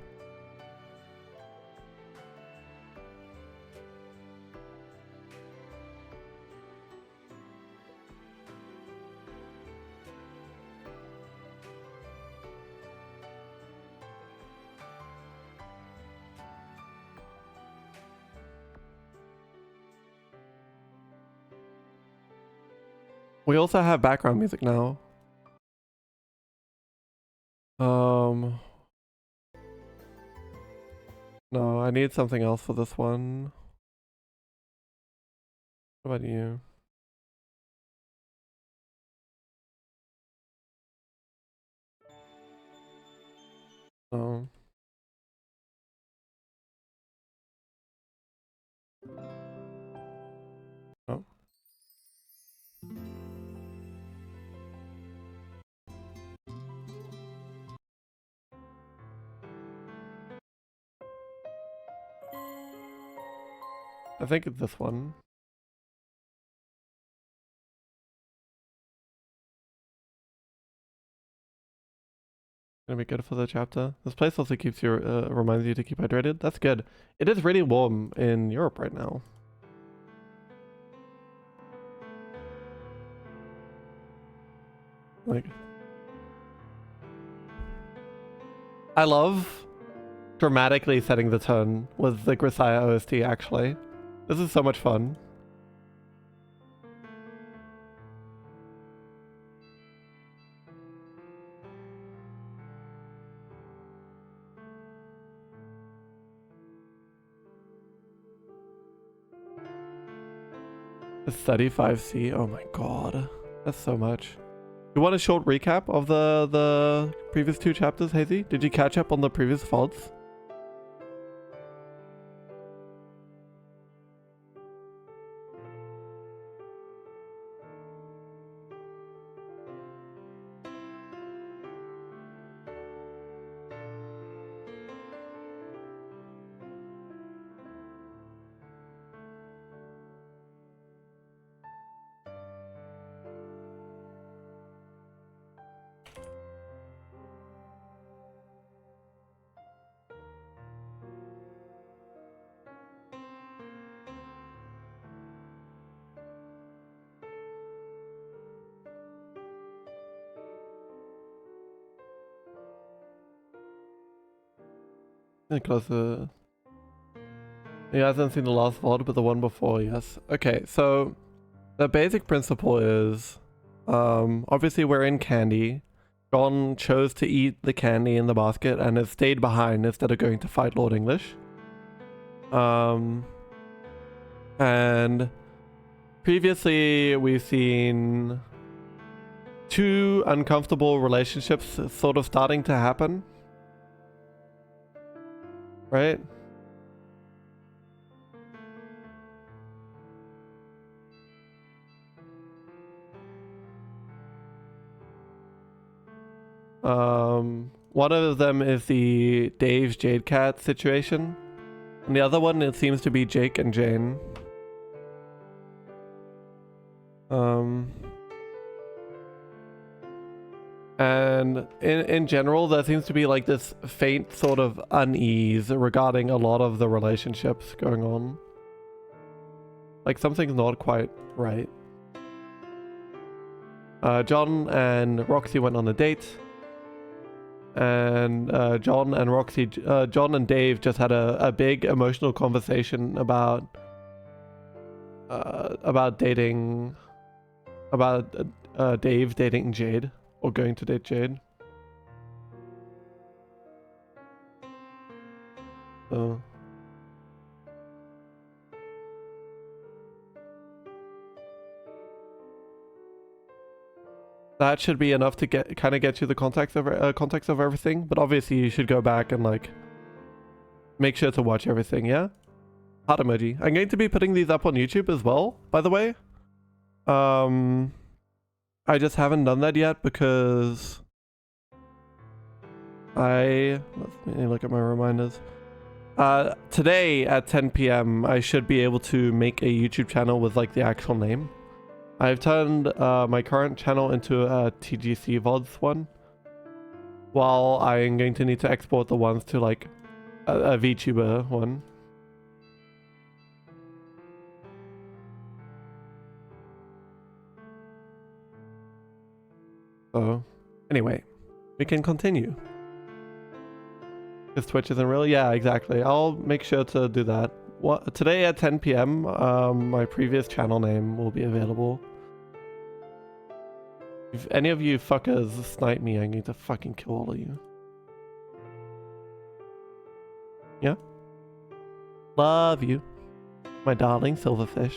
We also have background music now. No, I need something else for this one. What about you? No. Oh. I think it's this one. Gonna be good for the chapter. This place also keeps you, reminds you to keep hydrated. That's good. It is really warm in Europe right now. Like, I love dramatically setting the tone with the Grisaia OST, actually. This is so much fun. It's 35C. Oh my god. That's so much. You want a short recap of the previous 2 chapters, Hazy? Did you catch up on the previous VODs? Closer. He hasn't seen the last VOD, but the one before, yes. Okay, so the basic principle is, obviously we're in candy. John chose to eat the candy in the basket and has stayed behind instead of going to fight Lord English. And previously we've seen 2 uncomfortable relationships sort of starting to happen. Right? One of them is the Dave's Jade Cat situation. And the other one, it seems to be Jake and Jane. And in general, there seems to be like this faint sort of unease regarding a lot of the relationships going on. Like something's not quite right. John and Roxy went on a date. And John and Dave just had a big emotional conversation about dating, Dave dating Jade. Or going to date Jade. So. That should be enough to get you the context of everything. But obviously you should go back and like make sure to watch everything, yeah? Heart emoji. I'm going to be putting these up on YouTube as well, by the way. I just haven't done that yet because let me look at my reminders. Today at 10 PM, I should be able to make a YouTube channel with like the actual name. I've turned my current channel into a TGC VODs one, while I'm going to need to export the ones to like a VTuber one. So, anyway, we can continue. Because Twitch isn't real? Yeah, exactly. I'll make sure to do that. Today at 10 PM, my previous channel name will be available. If any of you fuckers snipe me, I'm going to fucking kill all of you. Yeah? Love you, my darling silverfish.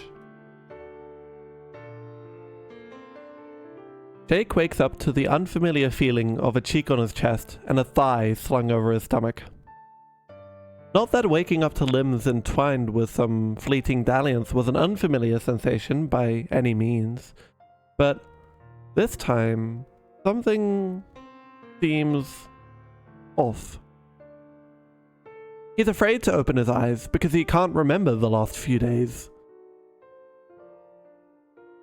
Jake wakes up to the unfamiliar feeling of a cheek on his chest and a thigh slung over his stomach. Not that waking up to limbs entwined with some fleeting dalliance was an unfamiliar sensation by any means, but this time, something seems off. He's afraid to open his eyes because he can't remember the last few days.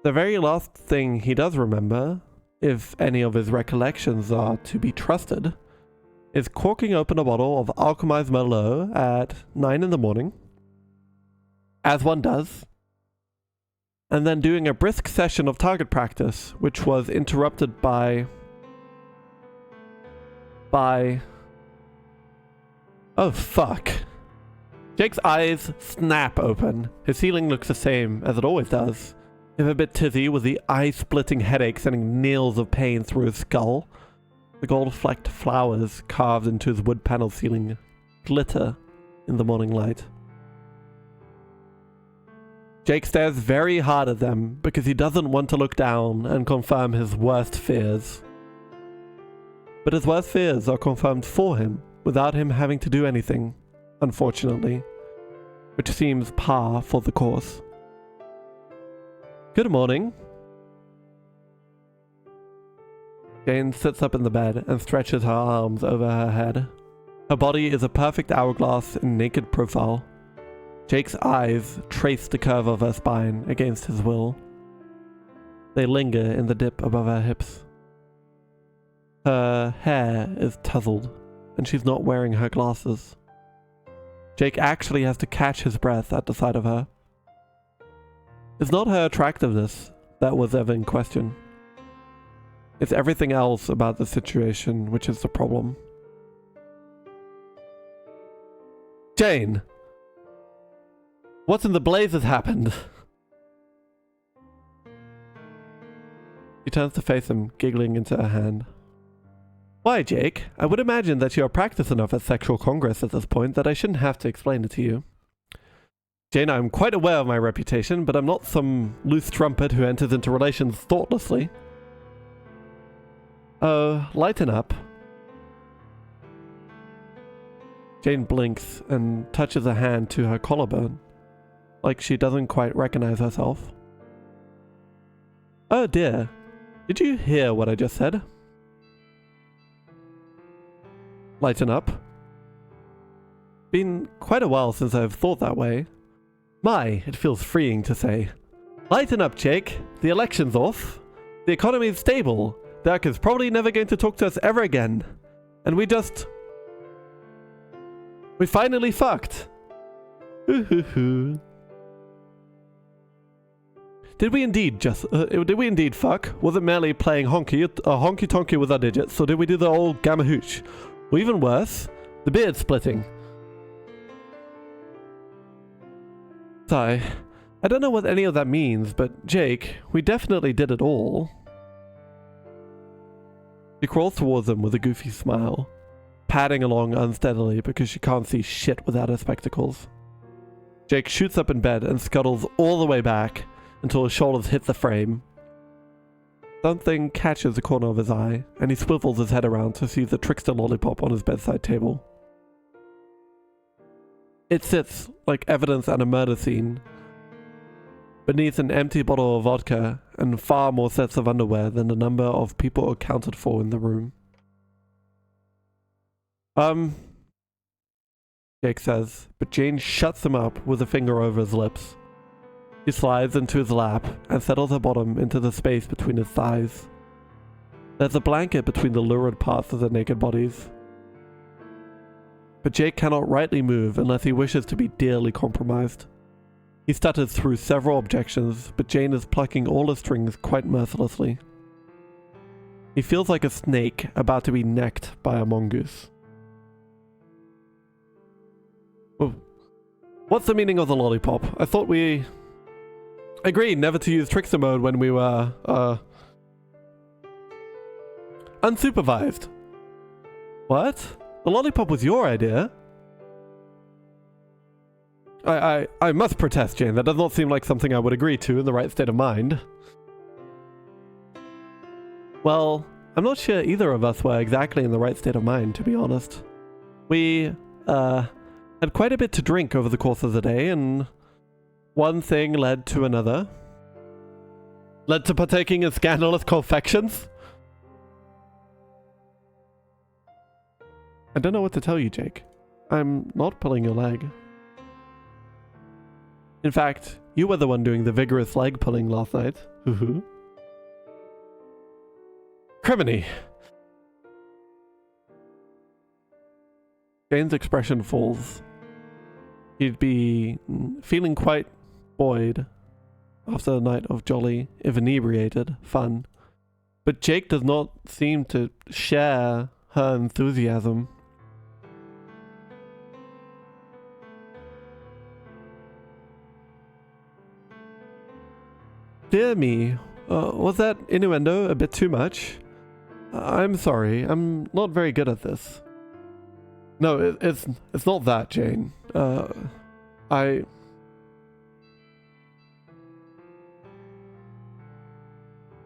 The very last thing he does remember, if any of his recollections are to be trusted, is corking open a bottle of alchemized Merlot at 9 in the morning, as one does, and then doing a brisk session of target practice, which was interrupted by Oh, fuck. Jake's eyes snap open. His ceiling looks the same, as it always does. If a bit tizzy, with the eye-splitting headache sending nails of pain through his skull. The gold-flecked flowers carved into his wood panel ceiling glitter in the morning light. Jake stares very hard at them because he doesn't want to look down and confirm his worst fears. But his worst fears are confirmed for him without him having to do anything, unfortunately, which seems par for the course. Good morning. Jane sits up in the bed and stretches her arms over her head. Her body is a perfect hourglass in naked profile. Jake's eyes trace the curve of her spine against his will. They linger in the dip above her hips. Her hair is tousled, and she's not wearing her glasses. Jake actually has to catch his breath at the sight of her. It's not her attractiveness that was ever in question. It's everything else about the situation which is the problem. Jane! What in the blazes happened? She turns to face him, giggling into her hand. Why, Jake? I would imagine that you are practiced enough at sexual congress at this point that I shouldn't have to explain it to you. Jane, I'm quite aware of my reputation, but I'm not some loose trumpet who enters into relations thoughtlessly. Oh, lighten up. Jane blinks and touches a hand to her collarbone, like she doesn't quite recognize herself. Oh dear, did you hear what I just said? Lighten up. Been quite a while since I've thought that way. My, it feels freeing to say. Lighten up, Jake. The election's off. The economy's stable. Dirk is probably never going to talk to us ever again. And we finally fucked. Hoo hoo hoo. Did we indeed fuck? Was it merely playing honky tonky with our digits, or did we do the old gamma hooch? Or even worse, the beard splitting? Sigh. I don't know what any of that means, but Jake, we definitely did it all. She crawls towards him with a goofy smile, padding along unsteadily because she can't see shit without her spectacles. Jake shoots up in bed and scuttles all the way back until his shoulders hit the frame. Something catches the corner of his eye, and he swivels his head around to see the trickster lollipop on his bedside table. It sits like evidence at a murder scene, beneath an empty bottle of vodka and far more sets of underwear than the number of people accounted for in the room. Jake says, but Jane shuts him up with a finger over his lips. She slides into his lap and settles her bottom into the space between his thighs. There's a blanket between the lurid parts of their naked bodies. But Jake cannot rightly move unless he wishes to be dearly compromised. He stutters through several objections, but Jane is plucking all the strings quite mercilessly. He feels like a snake about to be necked by a mongoose. Oh. What's the meaning of the lollipop? I thought we agreed never to use trickster mode when we were, unsupervised. What? The lollipop was your idea? I must protest, Jane. That does not seem like something I would agree to in the right state of mind. Well, I'm not sure either of us were exactly in the right state of mind, to be honest. We, had quite a bit to drink over the course of the day, and one thing led to another. Led to partaking in scandalous confections? I don't know what to tell you, Jake. I'm not pulling your leg. In fact, you were the one doing the vigorous leg pulling last night. Hoo-hoo. Criminy! Jane's expression falls. He'd be feeling quite buoyed after a night of jolly, if inebriated, fun. But Jake does not seem to share her enthusiasm. Dear me, was that innuendo a bit too much? I'm sorry, I'm not very good at this. No, it's not that, Jane. All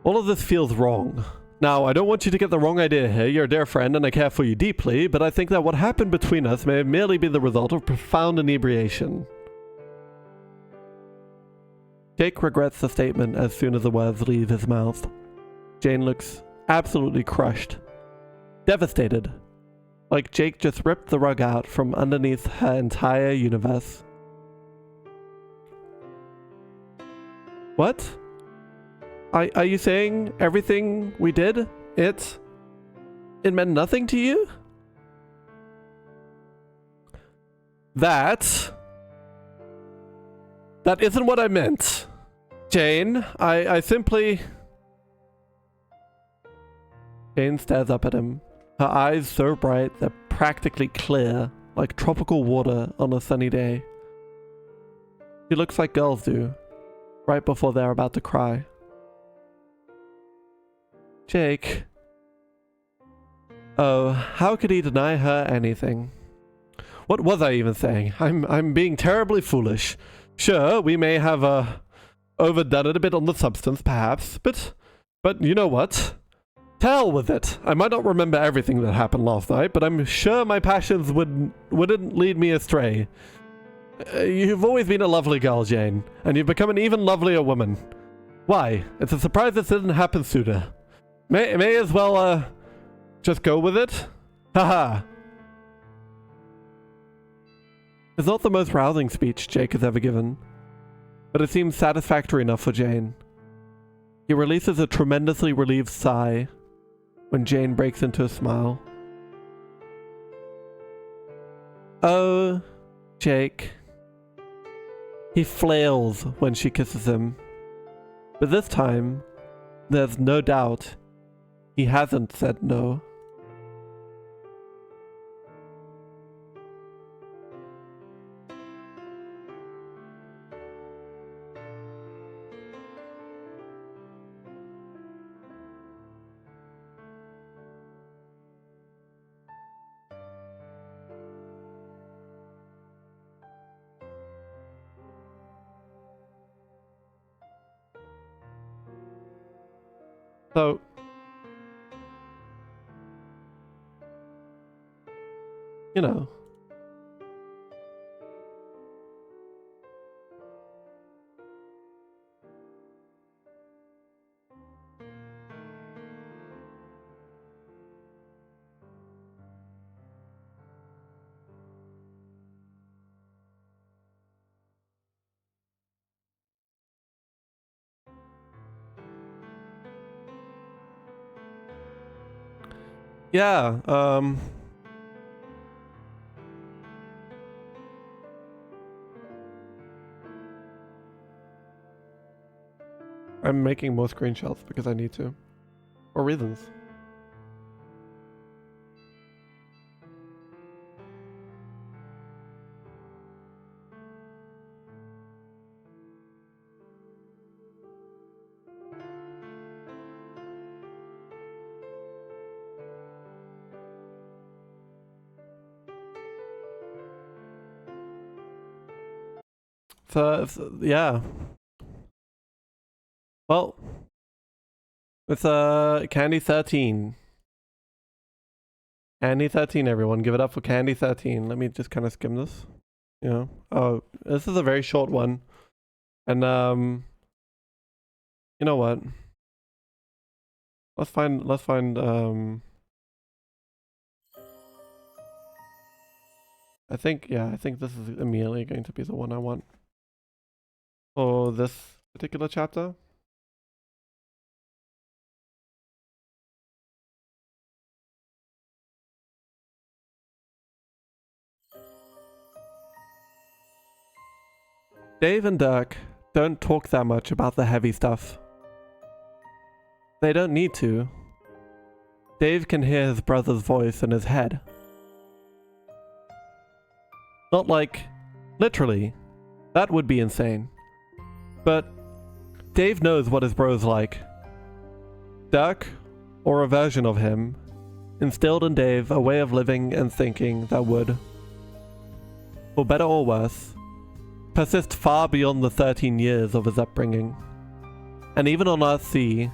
of this feels wrong. Now, I don't want you to get the wrong idea here. You're a dear friend and I care for you deeply, but I think that what happened between us may have merely been the result of profound inebriation. Jake regrets the statement as soon as the words leave his mouth. Jane looks absolutely crushed. Devastated. Like Jake just ripped the rug out from underneath her entire universe. What? Are you saying everything we did, it meant nothing to you? That isn't what I meant. Jane, I simply... Jane stares up at him, her eyes so bright they're practically clear, like tropical water on a sunny day. She looks like girls do, right before they're about to cry. Jake. Oh, how could he deny her anything? What was I even saying? I'm being terribly foolish. Sure, we may have overdone it a bit on the substance, perhaps, but you know what? To hell with it. I might not remember everything that happened last night, but I'm sure my passions wouldn't lead me astray. You've always been a lovely girl, Jane, and you've become an even lovelier woman. Why? It's a surprise this didn't happen sooner. May as well, just go with it? Haha. It's not the most rousing speech Jake has ever given, but it seems satisfactory enough for Jane. He releases a tremendously relieved sigh when Jane breaks into a smile. Oh, Jake. He flails when she kisses him, but this time, there's no doubt he hasn't said no. So, you know. Yeah, I'm making more screenshots because I need to. For reasons. So, yeah. Well, it's Candy 13. Candy 13, everyone. Give it up for Candy 13. Let me just kind of skim this. You know. Oh, this is a very short one. And you know what? Let's find I think this is immediately going to be the one I want for this particular chapter. Dave and Dirk don't talk that much about the heavy stuff. They don't need to. Dave can hear his brother's voice in his head. Not like, literally. That would be insane. But Dave knows what his bro's like. Dirk, or a version of him, instilled in Dave a way of living and thinking that would, for better or worse, persist far beyond the 13 years of his upbringing. And even on Earthsea,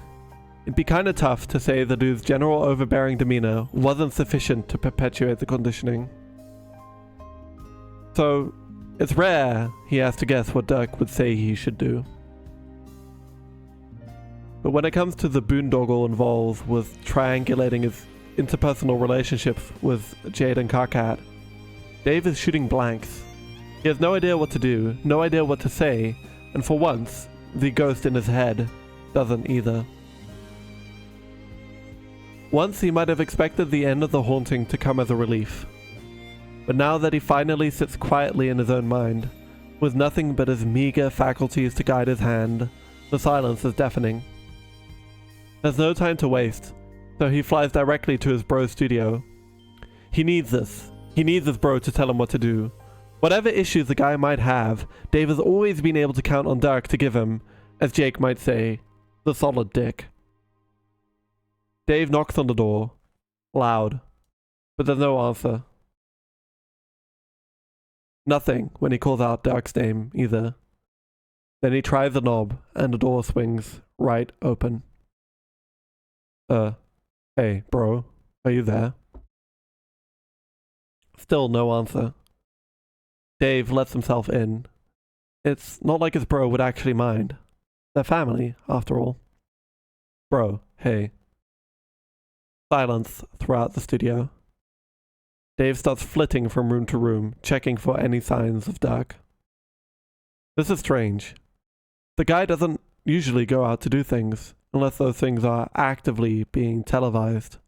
it'd be kinda tough to say the dude's general overbearing demeanor wasn't sufficient to perpetuate the conditioning. So, it's rare he has to guess what Dirk would say he should do. But when it comes to the boondoggle involved with triangulating his interpersonal relationships with Jade and Karkat, Dave is shooting blanks. He has no idea what to do, no idea what to say, and for once, the ghost in his head doesn't either. Once he might have expected the end of the haunting to come as a relief. But now that he finally sits quietly in his own mind, with nothing but his meager faculties to guide his hand, the silence is deafening. There's no time to waste, so he flies directly to his bro's studio. He needs this. He needs his bro to tell him what to do. Whatever issues the guy might have, Dave has always been able to count on Dirk to give him, as Jake might say, the solid dick. Dave knocks on the door, loud, but there's no answer. Nothing when he calls out Dirk's name, either. Then he tries the knob, and the door swings right open. Hey, bro, are you there? Still no answer. Dave lets himself in. It's not like his bro would actually mind. They're family, after all. Bro, hey. Silence throughout the studio. Dave starts flitting from room to room, checking for any signs of Dirk. This is strange. The guy doesn't usually go out to do things, unless those things are actively being televised.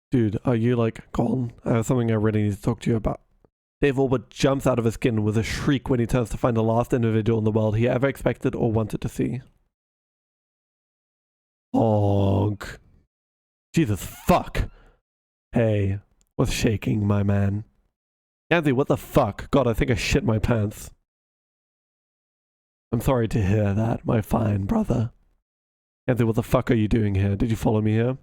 Dude, are you like gone? I have something I really need to talk to you about. Dave all but jumps out of his skin with a shriek when he turns to find the last individual in the world he ever expected or wanted to see. Honk. Jesus fuck. Hey, what's shaking, my man? Andy, what the fuck? God, I think I shit my pants. I'm sorry to hear that, my fine brother. Andy, what the fuck are you doing here? Did you follow me here?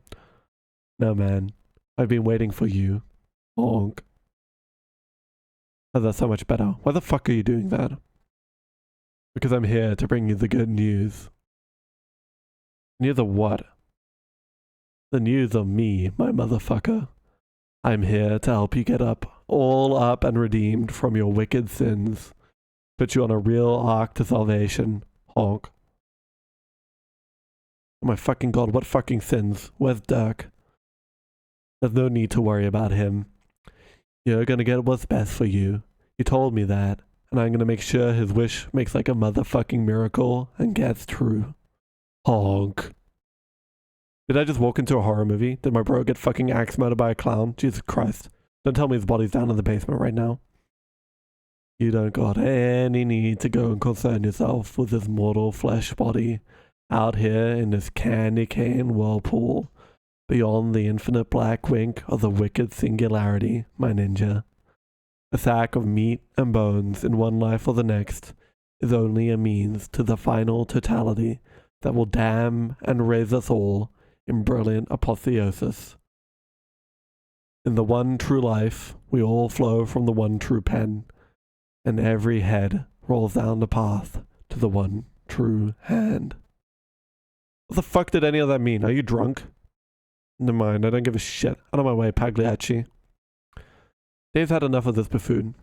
No, man. I've been waiting for you. Honk. Oh, that's so much better. Why the fuck are you doing that? Because I'm here to bring you the good news. News of what? The news of me, my motherfucker. I'm here to help you get up, all up and redeemed from your wicked sins. Put you on a real arc to salvation. Honk. Oh my fucking god, what fucking sins? Where's Dirk? There's no need to worry about him. You're gonna get what's best for you. You told me that, and I'm gonna make sure his wish makes like a motherfucking miracle and gets true. Honk. Did I just walk into a horror movie? Did my bro get fucking axe murdered by a clown? Jesus Christ. Don't tell me his body's down in the basement right now. You don't got any need to go and concern yourself with his mortal flesh body out here in this candy cane whirlpool beyond the infinite black wink of the wicked singularity, my ninja. A sack of meat and bones in one life or the next is only a means to the final totality that will damn and raise us all in brilliant apotheosis. In the one true life, we all flow from the one true pen, and every head rolls down the path to the one true hand. What the fuck did any of that mean? Are you drunk? Never mind, I don't give a shit. Out of my way, Pagliacci. Dave's had enough of this buffoon.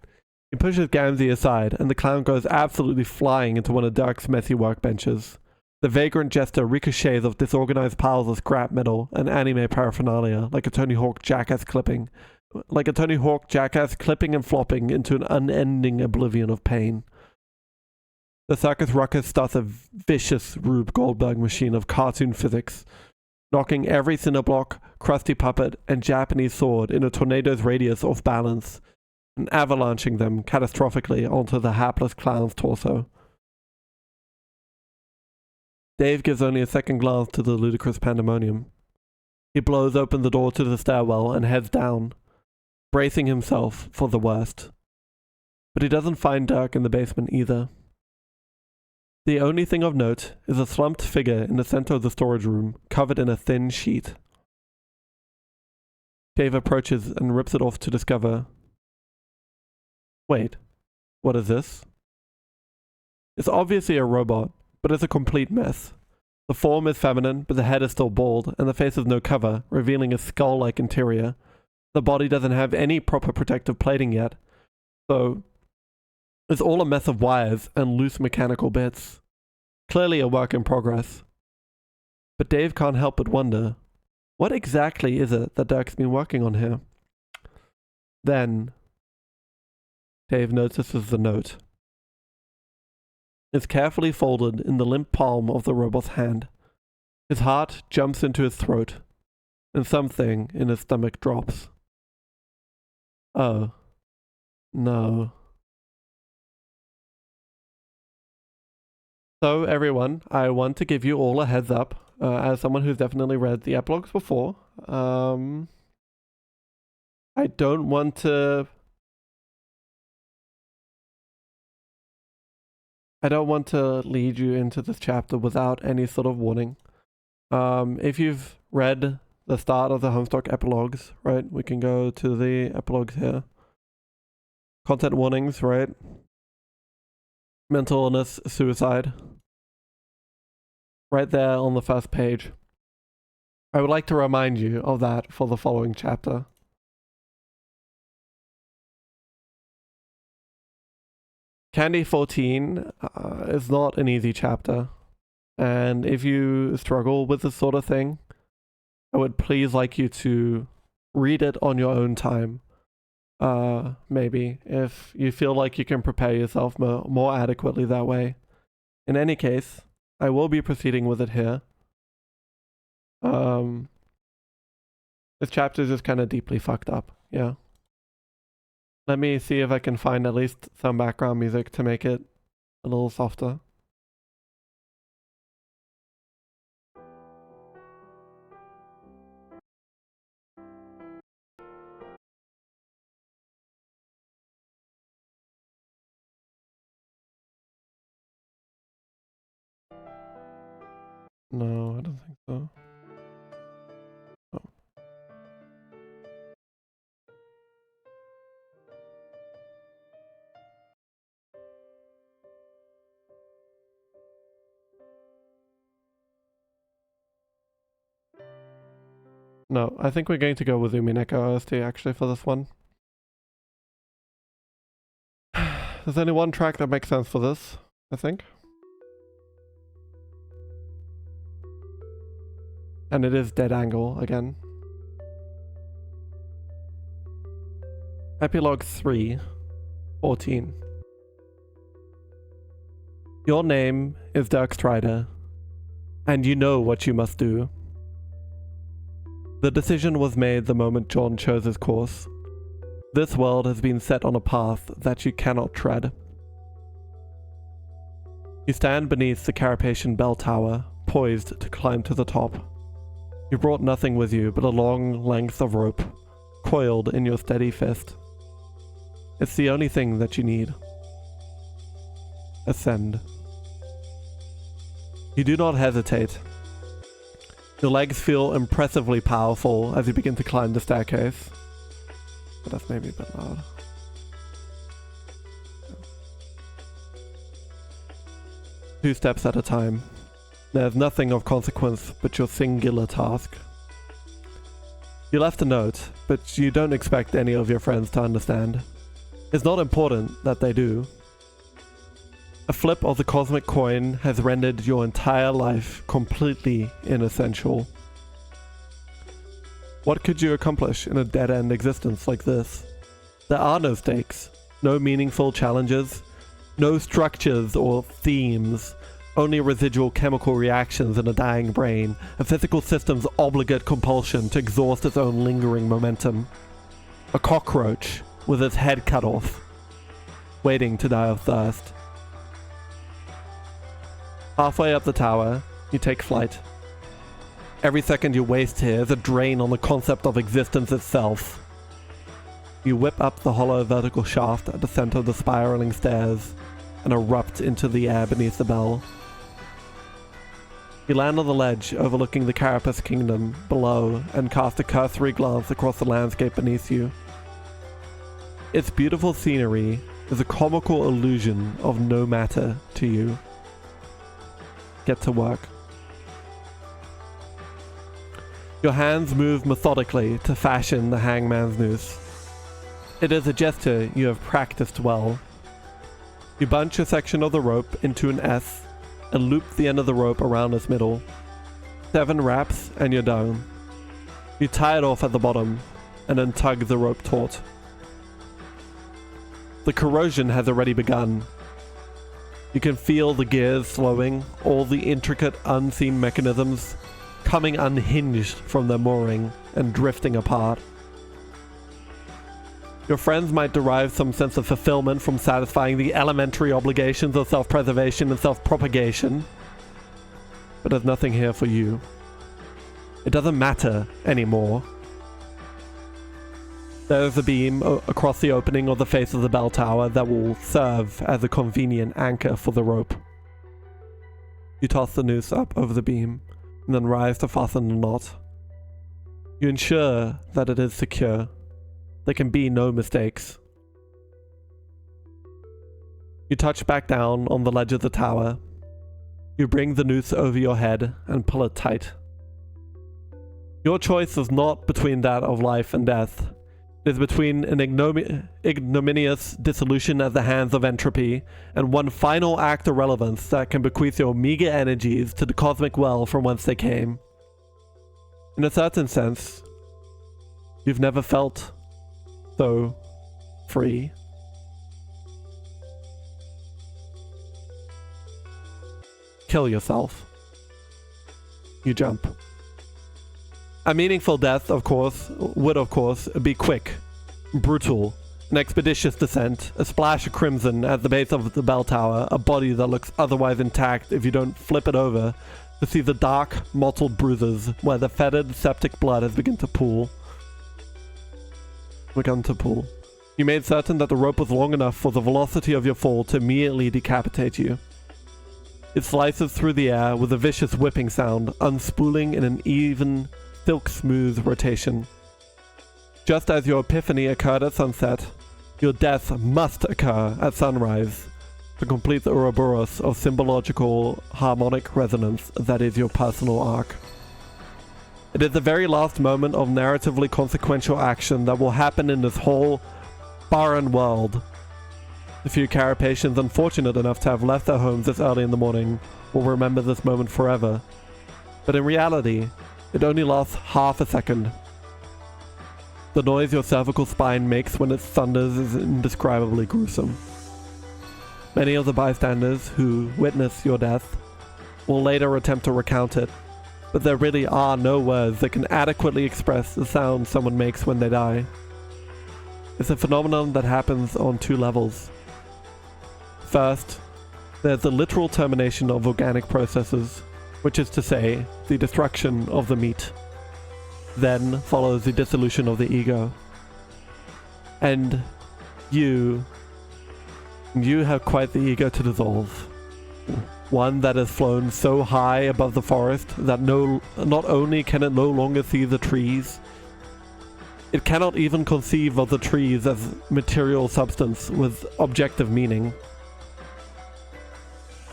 He pushes Gamzee aside, and the clown goes absolutely flying into one of Dirk's messy workbenches. The vagrant jester ricochets off disorganized piles of scrap metal and anime paraphernalia like a Tony Hawk jackass clipping and flopping into an unending oblivion of pain. The circus ruckus starts a vicious Rube Goldberg machine of cartoon physics, knocking every cinderblock, crusty puppet, and Japanese sword in a tornado's radius off balance, and avalanching them catastrophically onto the hapless clown's torso. Dave gives only a second glance to the ludicrous pandemonium. He blows open the door to the stairwell and heads down, bracing himself for the worst. But he doesn't find Dirk in the basement either. The only thing of note is a slumped figure in the center of the storage room, covered in a thin sheet. Dave approaches and rips it off to discover... Wait, what is this? It's obviously a robot, but it's a complete mess. The form is feminine, but the head is still bald, and the face has no cover, revealing a skull-like interior. The body doesn't have any proper protective plating yet, so it's all a mess of wires and loose mechanical bits. Clearly a work in progress. But Dave can't help but wonder, what exactly is it that Dirk's been working on here? Then, Dave notices the note. It's carefully folded in the limp palm of the robot's hand. His heart jumps into his throat, and something in his stomach drops. Oh, no. So everyone, I want to give you all a heads up, as someone who's definitely read the epilogues before. I don't want to lead you into this chapter without any sort of warning. If you've read the start of the Homestuck epilogues, right, we can go to the epilogues here. Content warnings, right? Mental illness, suicide. Right there on the first page. I would like to remind you of that for the following chapter. Candy 14 is not an easy chapter, and if you struggle with this sort of thing, I would please like you to read it on your own time. Maybe, if you feel like you can prepare yourself more adequately that way. In any case, I will be proceeding with it here. This chapter is just kind of deeply fucked up, yeah. Let me see if I can find at least some background music to make it a little softer. No, I don't think so. Oh. No, I think we're going to go with Umineko OST actually for this one. There's only one track that makes sense for this, I think. And it is Dead Angle again. Epilogue 3, 14. Your name is Dirk Strider, and you know what you must do. The decision was made the moment John chose his course. This world has been set on a path that you cannot tread. You stand beneath the Carapacian bell tower, poised to climb to the top. You brought nothing with you but a long length of rope, coiled in your steady fist. It's the only thing that you need. Ascend. You do not hesitate. Your legs feel impressively powerful as you begin to climb the staircase. But that's maybe a bit loud. 2 steps at a time. There's nothing of consequence but your singular task. You left a note, but you don't expect any of your friends to understand. It's not important that they do. A flip of the cosmic coin has rendered your entire life completely inessential. What could you accomplish in a dead-end existence like this? There are no stakes, no meaningful challenges, no structures or themes, only residual chemical reactions in a dying brain, a physical system's obligate compulsion to exhaust its own lingering momentum. A cockroach with its head cut off, waiting to die of thirst. Halfway up the tower, you take flight. Every second you waste here is a drain on the concept of existence itself. You whip up the hollow vertical shaft at the center of the spiraling stairs, and erupt into the air beneath the bell. You land on the ledge overlooking the Carapace Kingdom below and cast a cursory glance across the landscape beneath you. Its beautiful scenery is a comical illusion of no matter to you. Get to work. Your hands move methodically to fashion the hangman's noose. It is a gesture you have practiced well. You bunch a section of the rope into an S and loop the end of the rope around its middle. 7 wraps and you're done. You tie it off at the bottom and then tug the rope taut. The corrosion has already begun. You can feel the gears slowing, all the intricate unseen mechanisms coming unhinged from their mooring and drifting apart. Your friends might derive some sense of fulfillment from satisfying the elementary obligations of self-preservation and self-propagation, but there's nothing here for you. It doesn't matter anymore. There's a beam across the opening of the face of the bell tower that will serve as a convenient anchor for the rope. You toss the noose up over the beam, and then rise to fasten the knot. You ensure that it is secure. There can be no mistakes. You touch back down on the ledge of the tower. You bring the noose over your head and pull it tight. Your choice is not between that of life and death. It is between an ignominious dissolution at the hands of entropy and one final act of relevance that can bequeath your meager energies to the cosmic well from whence they came. In a certain sense, you've never felt so free. Kill yourself. You jump. A meaningful death, would of course be quick, brutal, an expeditious descent, a splash of crimson at the base of the bell tower, a body that looks otherwise intact if you don't flip it over to see the dark, mottled bruises where the fetid septic blood has begun to pool. You made certain that the rope was long enough for the velocity of your fall to immediately decapitate you. It slices through the air with a vicious whipping sound, unspooling in an even, silk-smooth rotation. Just as your epiphany occurred at sunset, your death must occur at sunrise to complete the Ouroboros of symbological harmonic resonance that is your personal arc. It is the very last moment of narratively consequential action that will happen in this whole barren world. The few Carapacians unfortunate enough to have left their homes this early in the morning will remember this moment forever. But in reality, it only lasts half a second. The noise your cervical spine makes when it thunders is indescribably gruesome. Many of the bystanders who witness your death will later attempt to recount it, but there really are no words that can adequately express the sound someone makes when they die. It's a phenomenon that happens on 2 levels. First, there's the literal termination of organic processes, which is to say, the destruction of the meat. Then follows the dissolution of the ego. And you have quite the ego to dissolve. One that has flown so high above the forest that not only can it no longer see the trees, it cannot even conceive of the trees as material substance with objective meaning.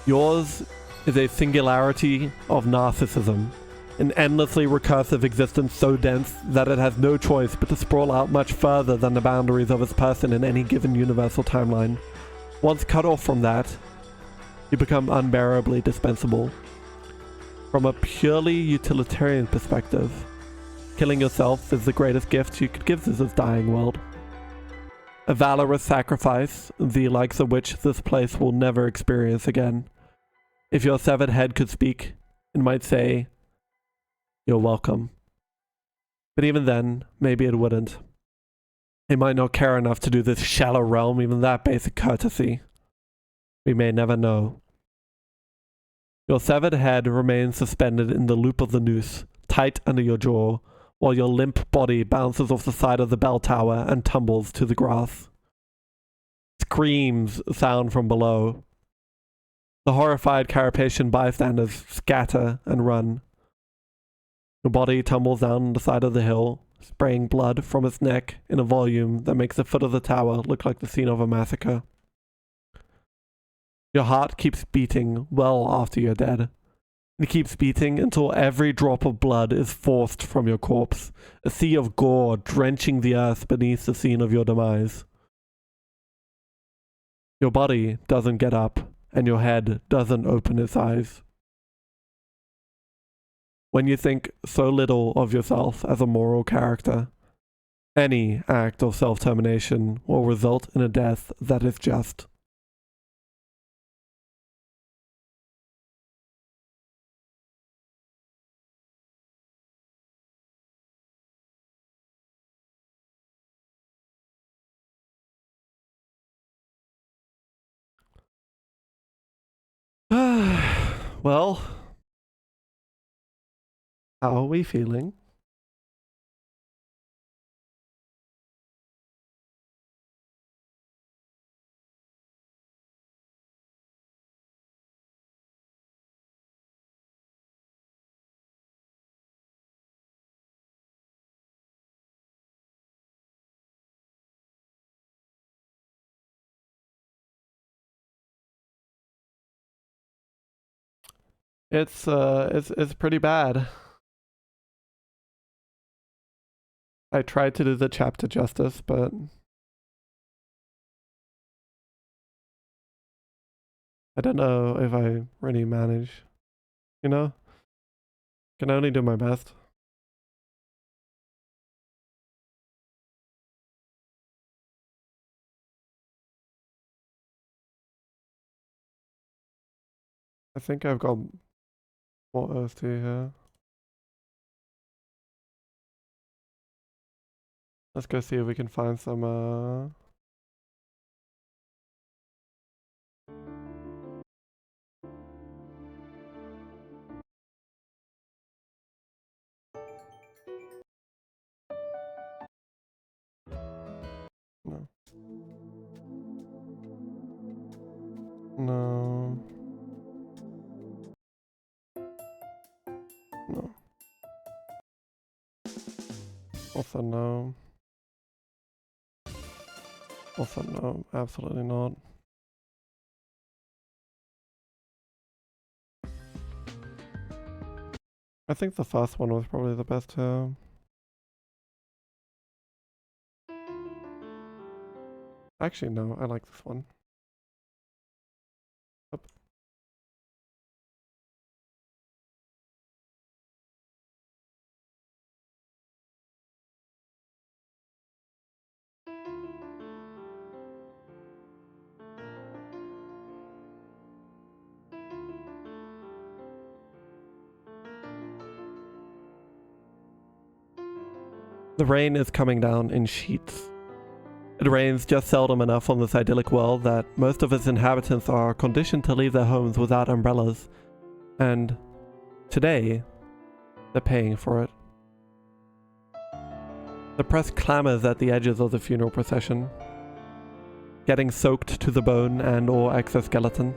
Yours is a singularity of narcissism, an endlessly recursive existence so dense that it has no choice but to sprawl out much further than the boundaries of its person in any given universal timeline. Once cut off from that, you become unbearably dispensable. From a purely utilitarian perspective, killing yourself is the greatest gift you could give this dying world. A valorous sacrifice, the likes of which this place will never experience again. If your severed head could speak, it might say, "You're welcome." But even then, maybe it wouldn't. It might not care enough to do this shallow realm even that basic courtesy. We may never know. Your severed head remains suspended in the loop of the noose, tight under your jaw, while your limp body bounces off the side of the bell tower and tumbles to the grass. Screams sound from below, The horrified Carapacian bystanders scatter and run. Your body tumbles down the side of the hill, spraying blood from its neck in a volume that makes the foot of the tower look like the scene of a massacre. Your heart keeps beating well after you're dead. It keeps beating until every drop of blood is forced from your corpse, a sea of gore drenching the earth beneath the scene of your demise. Your body doesn't get up, and your head doesn't open its eyes. When you think so little of yourself as a moral character, any act of self-termination will result in a death that is just. Well, how are we feeling? It's pretty bad. I tried to do the chapter justice, but I don't know if I really manage. You know? Can only do my best. I think I've got more OST here. Let's go see if we can find some no. No. No. Also no. Also no, absolutely not. I think the first one was probably the best too. Actually no, I like this one. Up. The rain is coming down in sheets. It rains just seldom enough on this idyllic world that most of its inhabitants are conditioned to leave their homes without umbrellas, and today, they're paying for it. The press clamors at the edges of the funeral procession, getting soaked to the bone and or exoskeleton.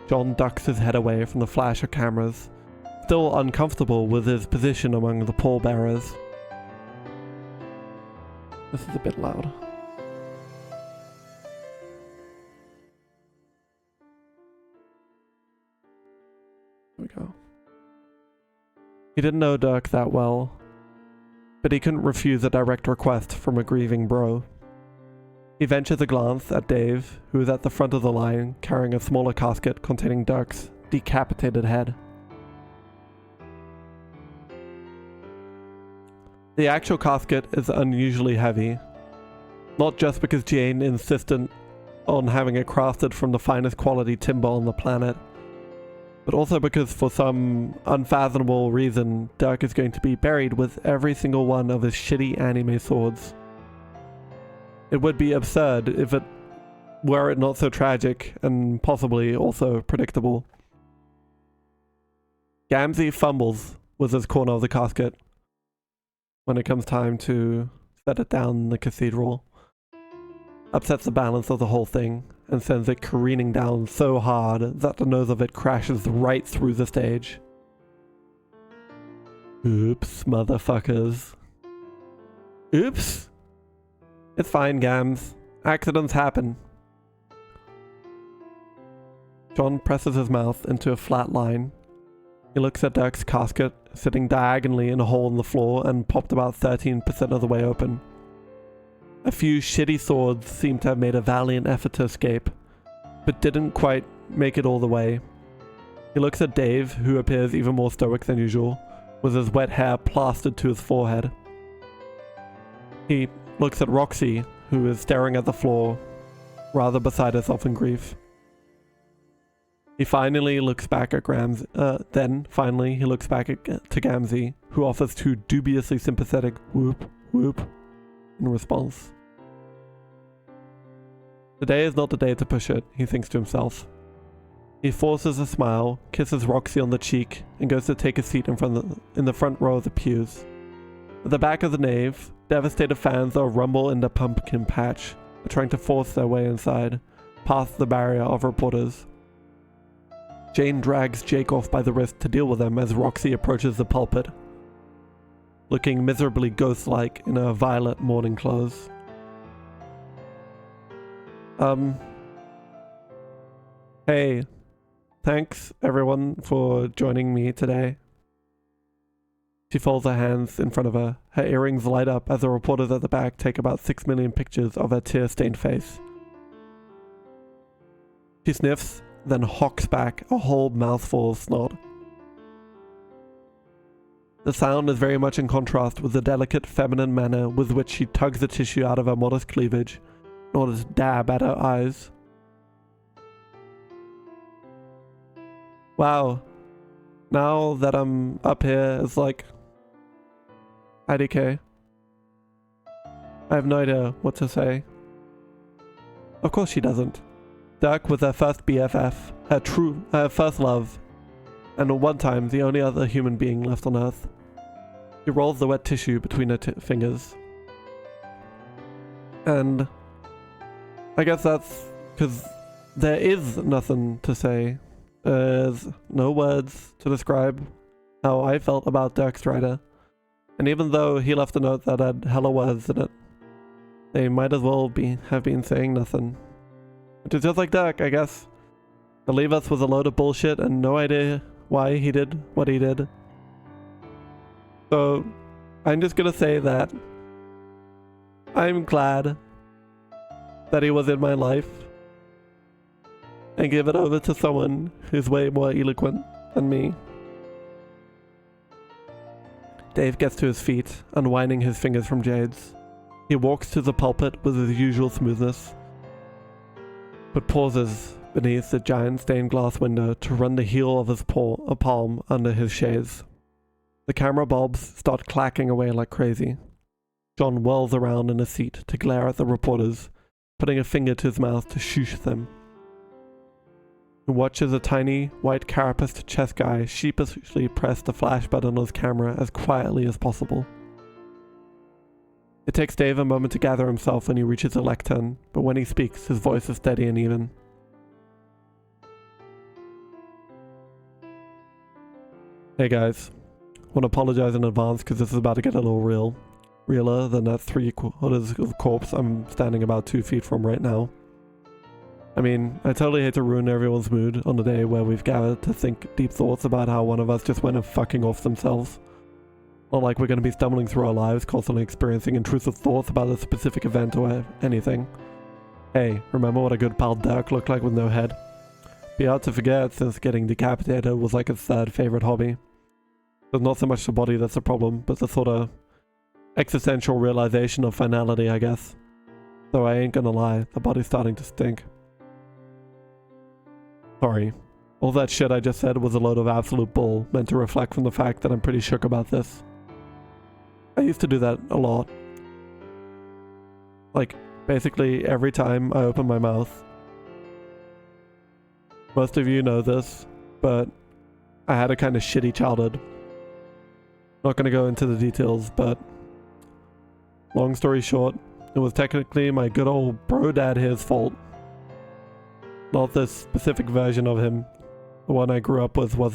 John ducks his head away from the flash of cameras, still uncomfortable with his position among the pallbearers. This is a bit loud. Here we go. He didn't know Dirk that well, but he couldn't refuse a direct request from a grieving bro. He ventures a glance at Dave, who is at the front of the line carrying a smaller casket containing Dirk's decapitated head. The actual casket is unusually heavy, not just because Jane insisted on having it crafted from the finest quality timber on the planet, but also because for some unfathomable reason, Dirk is going to be buried with every single one of his shitty anime swords. It would be absurd if it were it not so tragic and possibly also predictable. Gamzee fumbles with his corner of the casket when it comes time to set it down in the cathedral. Upsets the balance of the whole thing and sends it careening down so hard that the nose of it crashes right through the stage. Oops, motherfuckers. Oops! It's fine, Gams. Accidents happen. John presses his mouth into a flat line. He looks at Dirk's casket, sitting diagonally in a hole in the floor and popped about 13% of the way open. A few shitty swords seem to have made a valiant effort to escape, but didn't quite make it all the way. He looks at Dave, who appears even more stoic than usual, with his wet hair plastered to his forehead. He looks at Roxy, who is staring at the floor, rather beside herself in grief. He finally looks back at finally he looks back to Gamzee, who offers two dubiously sympathetic whoop, whoop in response. Today is not the day to push it, he thinks to himself. He forces a smile, kisses Roxy on the cheek, and goes to take a seat in the front row of the pews. At the back of the nave, devastated fans are rumble in the pumpkin patch, trying to force their way inside, past the barrier of reporters. Jane drags Jake off by the wrist to deal with them as Roxy approaches the pulpit, looking miserably ghost-like in her violet mourning clothes. Hey, thanks everyone for joining me today. She folds her hands in front of her. Her earrings light up as the reporters at the back take about 6 million pictures of her tear-stained face. She sniffs, then hocks back a whole mouthful of snot. The sound is very much in contrast with the delicate feminine manner with which she tugs the tissue out of her modest cleavage in order to dab at her eyes. Wow. Now that I'm up here, it's like IDK. I have no idea what to say. Of course she doesn't. Dirk was her first BFF, her first love, and at one time the only other human being left on Earth. She rolls the wet tissue between her fingers. And I guess that's because there is nothing to say. There's no words to describe how I felt about Dirk Strider. And even though he left a note that had hella words in it, they might as well have been saying nothing. Which is just like Dirk, I guess. To leave us with a load of bullshit and no idea why he did what he did. So, I'm just gonna say that I'm glad that he was in my life and give it over to someone who's way more eloquent than me. Dave gets to his feet, unwinding his fingers from Jade's. He walks to the pulpit with his usual smoothness, but pauses beneath the giant stained glass window to run the heel of his palm under his shades. The camera bulbs start clacking away like crazy. John whirls around in his seat to glare at the reporters, putting a finger to his mouth to shoosh them. He watches a tiny, white carapaced chess guy sheepishly press the flash button on his camera as quietly as possible. It takes Dave a moment to gather himself when he reaches the lectern, but when he speaks, his voice is steady and even. Hey guys, I want to apologize in advance because this is about to get a little realer than that 3/4 of corpse I'm standing about 2 feet from right now. I mean, I totally hate to ruin everyone's mood on the day where we've gathered to think deep thoughts about how one of us just went and fucking off themselves. Not like we're going to be stumbling through our lives, constantly experiencing intrusive thoughts about a specific event or anything. Hey, remember what a good pal Dirk looked like with no head? Be hard to forget since getting decapitated was like his third favorite hobby. It's not so much the body that's the problem, but the sort of existential realization of finality, I guess. Though I ain't gonna lie, the body's starting to stink. Sorry. All that shit I just said was a load of absolute bull, meant to reflect from the fact that I'm pretty shook about this. I used to do that a lot. Like, basically every time I open my mouth. Most of you know this, but I had a kind of shitty childhood. Not gonna go into the details, but long story short, it was technically my good old bro dad here's fault. Not this specific version of him. The one I grew up with was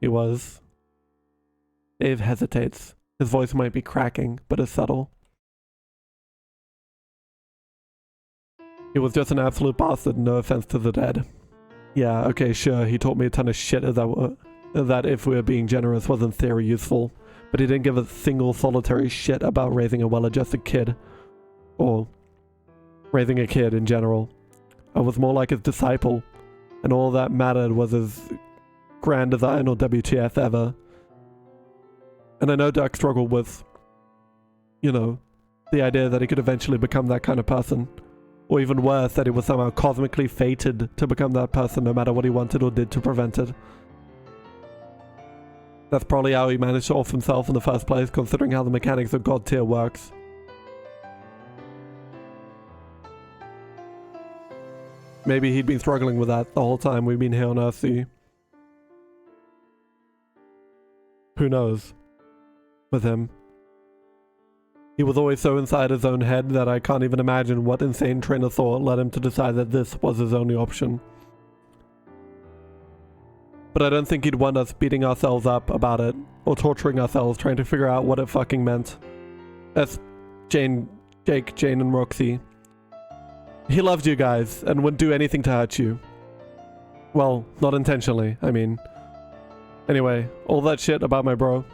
he was. Dave hesitates. His voice might be cracking, but it's subtle. He was just an absolute bastard, no offense to the dead. Yeah, okay, sure, he taught me a ton of shit that, if we were being generous, was in theory useful, but he didn't give a single solitary shit about raising a well-adjusted kid. Or raising a kid in general. I was more like his disciple, and all that mattered was his grand design or WTF ever. And I know Dirk struggled with, you know, the idea that he could eventually become that kind of person. Or even worse, that he was somehow cosmically fated to become that person no matter what he wanted or did to prevent it. That's probably how he managed to off himself in the first place, considering how the mechanics of God tier works. Maybe he'd been struggling with that the whole time we've been here on Earthsea. Who knows? With him. He was always so inside his own head that I can't even imagine what insane train of thought led him to decide that this was his only option. But I don't think he'd want us beating ourselves up about it, or torturing ourselves trying to figure out what it fucking meant. That's Jake, Jane, and Roxy. He loved you guys, and wouldn't do anything to hurt you. Well, not intentionally, I mean. Anyway, all that shit about my bro.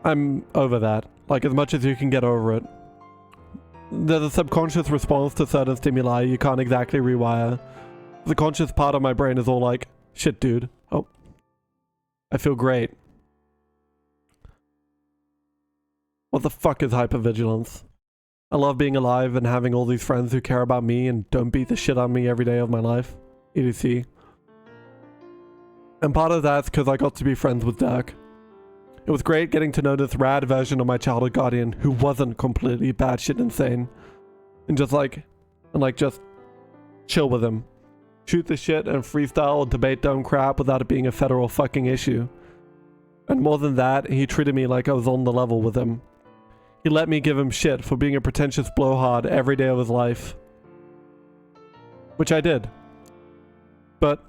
I'm over that. Like, as much as you can get over it. There's a subconscious response to certain stimuli you can't exactly rewire. The conscious part of my brain is all like, shit dude. Oh. I feel great. What the fuck is hypervigilance? I love being alive and having all these friends who care about me and don't beat the shit out of me every day of my life. EDC. And part of that's because I got to be friends with Dirk. It was great getting to know this rad version of my childhood guardian who wasn't completely batshit insane. And just chill with him. Shoot the shit and freestyle or debate dumb crap without it being a federal fucking issue. And more than that, he treated me like I was on the level with him. He let me give him shit for being a pretentious blowhard every day of his life. Which I did. But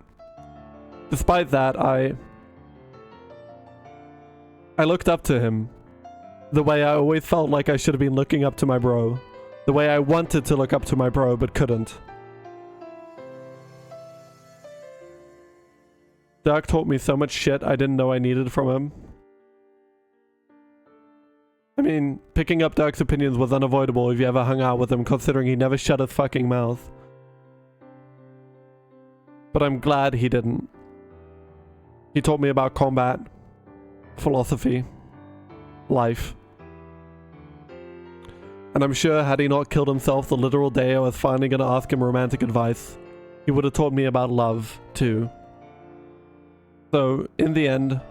despite that, I looked up to him. The way I always felt like I should have been looking up to my bro. The way I wanted to look up to my bro but couldn't. Dirk taught me so much shit I didn't know I needed from him. I mean, picking up Dirk's opinions was unavoidable if you ever hung out with him, considering he never shut his fucking mouth. But I'm glad he didn't. He taught me about combat, philosophy, life. And I'm sure had he not killed himself the literal day I was finally gonna ask him romantic advice, he would have taught me about love, too. So, in the end,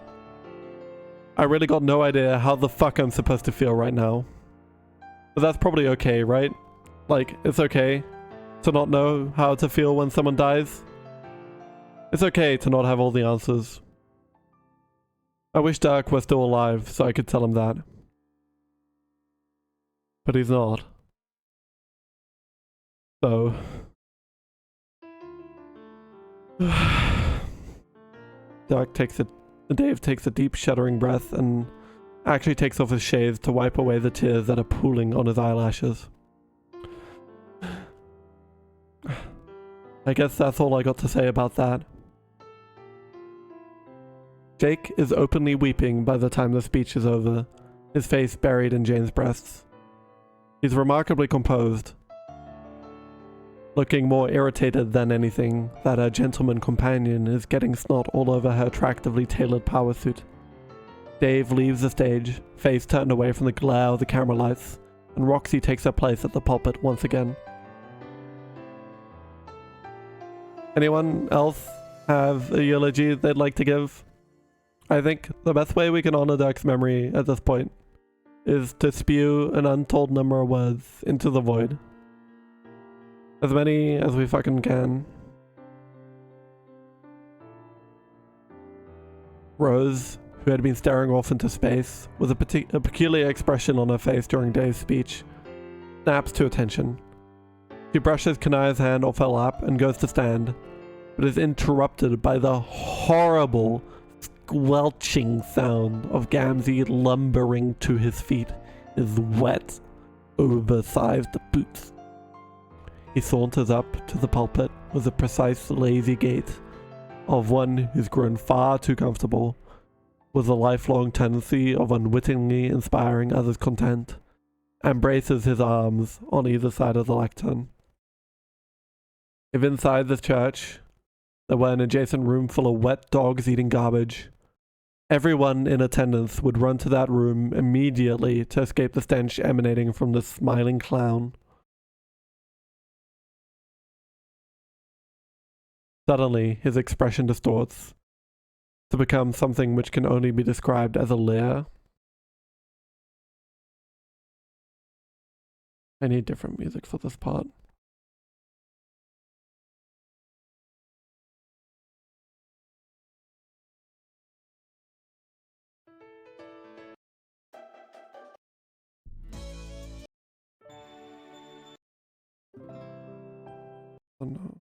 I really got no idea how the fuck I'm supposed to feel right now. But that's probably okay, right? Like, it's okay to not know how to feel when someone dies. It's okay to not have all the answers. I wish Dirk was still alive so I could tell him that. But he's not. So... Dave takes a deep shuddering breath and actually takes off his shades to wipe away the tears that are pooling on his eyelashes. I guess that's all I got to say about that. Jake is openly weeping by the time the speech is over, his face buried in Jane's breasts. He's remarkably composed, looking more irritated than anything that her gentleman companion is getting snot all over her attractively tailored power suit. Dave leaves the stage, face turned away from the glare of the camera lights, and Roxy takes her place at the pulpit once again. Anyone else have a eulogy they'd like to give? I think the best way we can honor Dirk's memory at this point is to spew an untold number of words into the void. As many as we fucking can. Rose, who had been staring off into space, with a peculiar expression on her face during Dave's speech, snaps to attention. She brushes Kanai's hand off her lap and goes to stand, but is interrupted by the horrible, squelching sound of Gamzee lumbering to his feet, his wet, oversized boots. He saunters up to the pulpit with the precise, lazy gait of one who's grown far too comfortable with a lifelong tendency of unwittingly inspiring others' content, and braces his arms on either side of the lectern. If inside this church there were an adjacent room full of wet dogs eating garbage, everyone in attendance would run to that room immediately to escape the stench emanating from the smiling clown. Suddenly, his expression distorts to become something which can only be described as a leer. I need different music for this part. Oh no.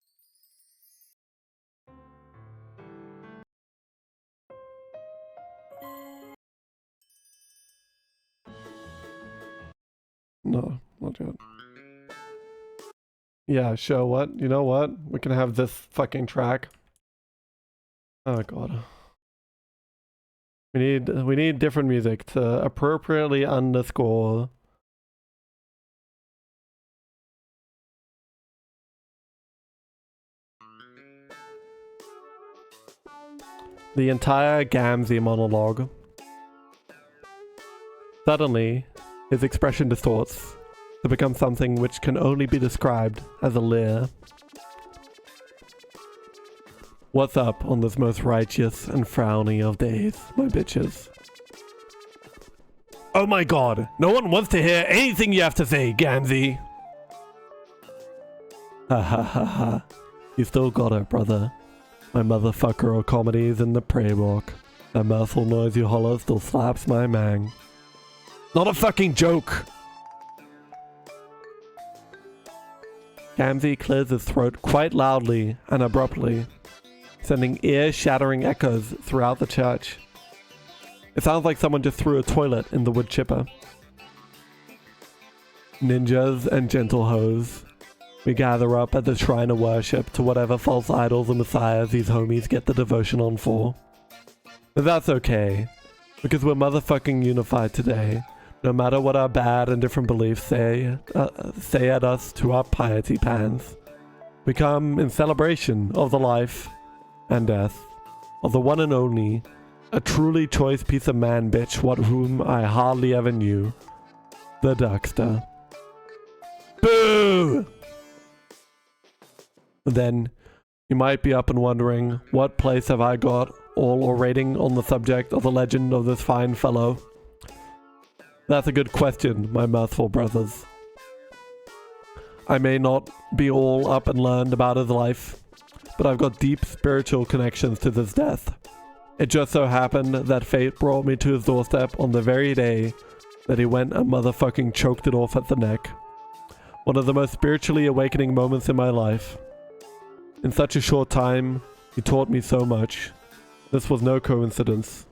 No, not yet. Yeah, sure, what? You know what? We can have this fucking track. Oh god. We need different music to appropriately underscore the entire Gamzee monologue. Suddenly, his expression distorts to become something which can only be described as a leer. What's up on this most righteous and frowny of days, my bitches? Oh my god, no one wants to hear anything you have to say, Gamzee. Ha ha ha ha. You still got it, brother. My motherfucker of comedies in the prey walk. That mouthful noise you holler still slaps my mang. Not a fucking joke! Gamzee clears his throat quite loudly and abruptly, sending ear-shattering echoes throughout the church. It sounds like someone just threw a toilet in the wood chipper. Ninjas and gentle hoes, we gather up at the shrine of worship to whatever false idols and messiahs these homies get the devotion on for. But that's okay, because we're motherfucking unified today, no matter what our bad and different beliefs say at us to our piety pans. We come in celebration of the life and death of the one and only, a truly choice piece of man bitch what whom I hardly ever knew, the Duckster. Boo! Then, you might be up and wondering, what place have I got all orating on the subject of the legend of this fine fellow? That's a good question, my mouthful brothers. I may not be all up and learned about his life, but I've got deep spiritual connections to this death. It just so happened that fate brought me to his doorstep on the very day that he went and motherfucking choked it off at the neck. One of the most spiritually awakening moments in my life. In such a short time, he taught me so much. This was no coincidence.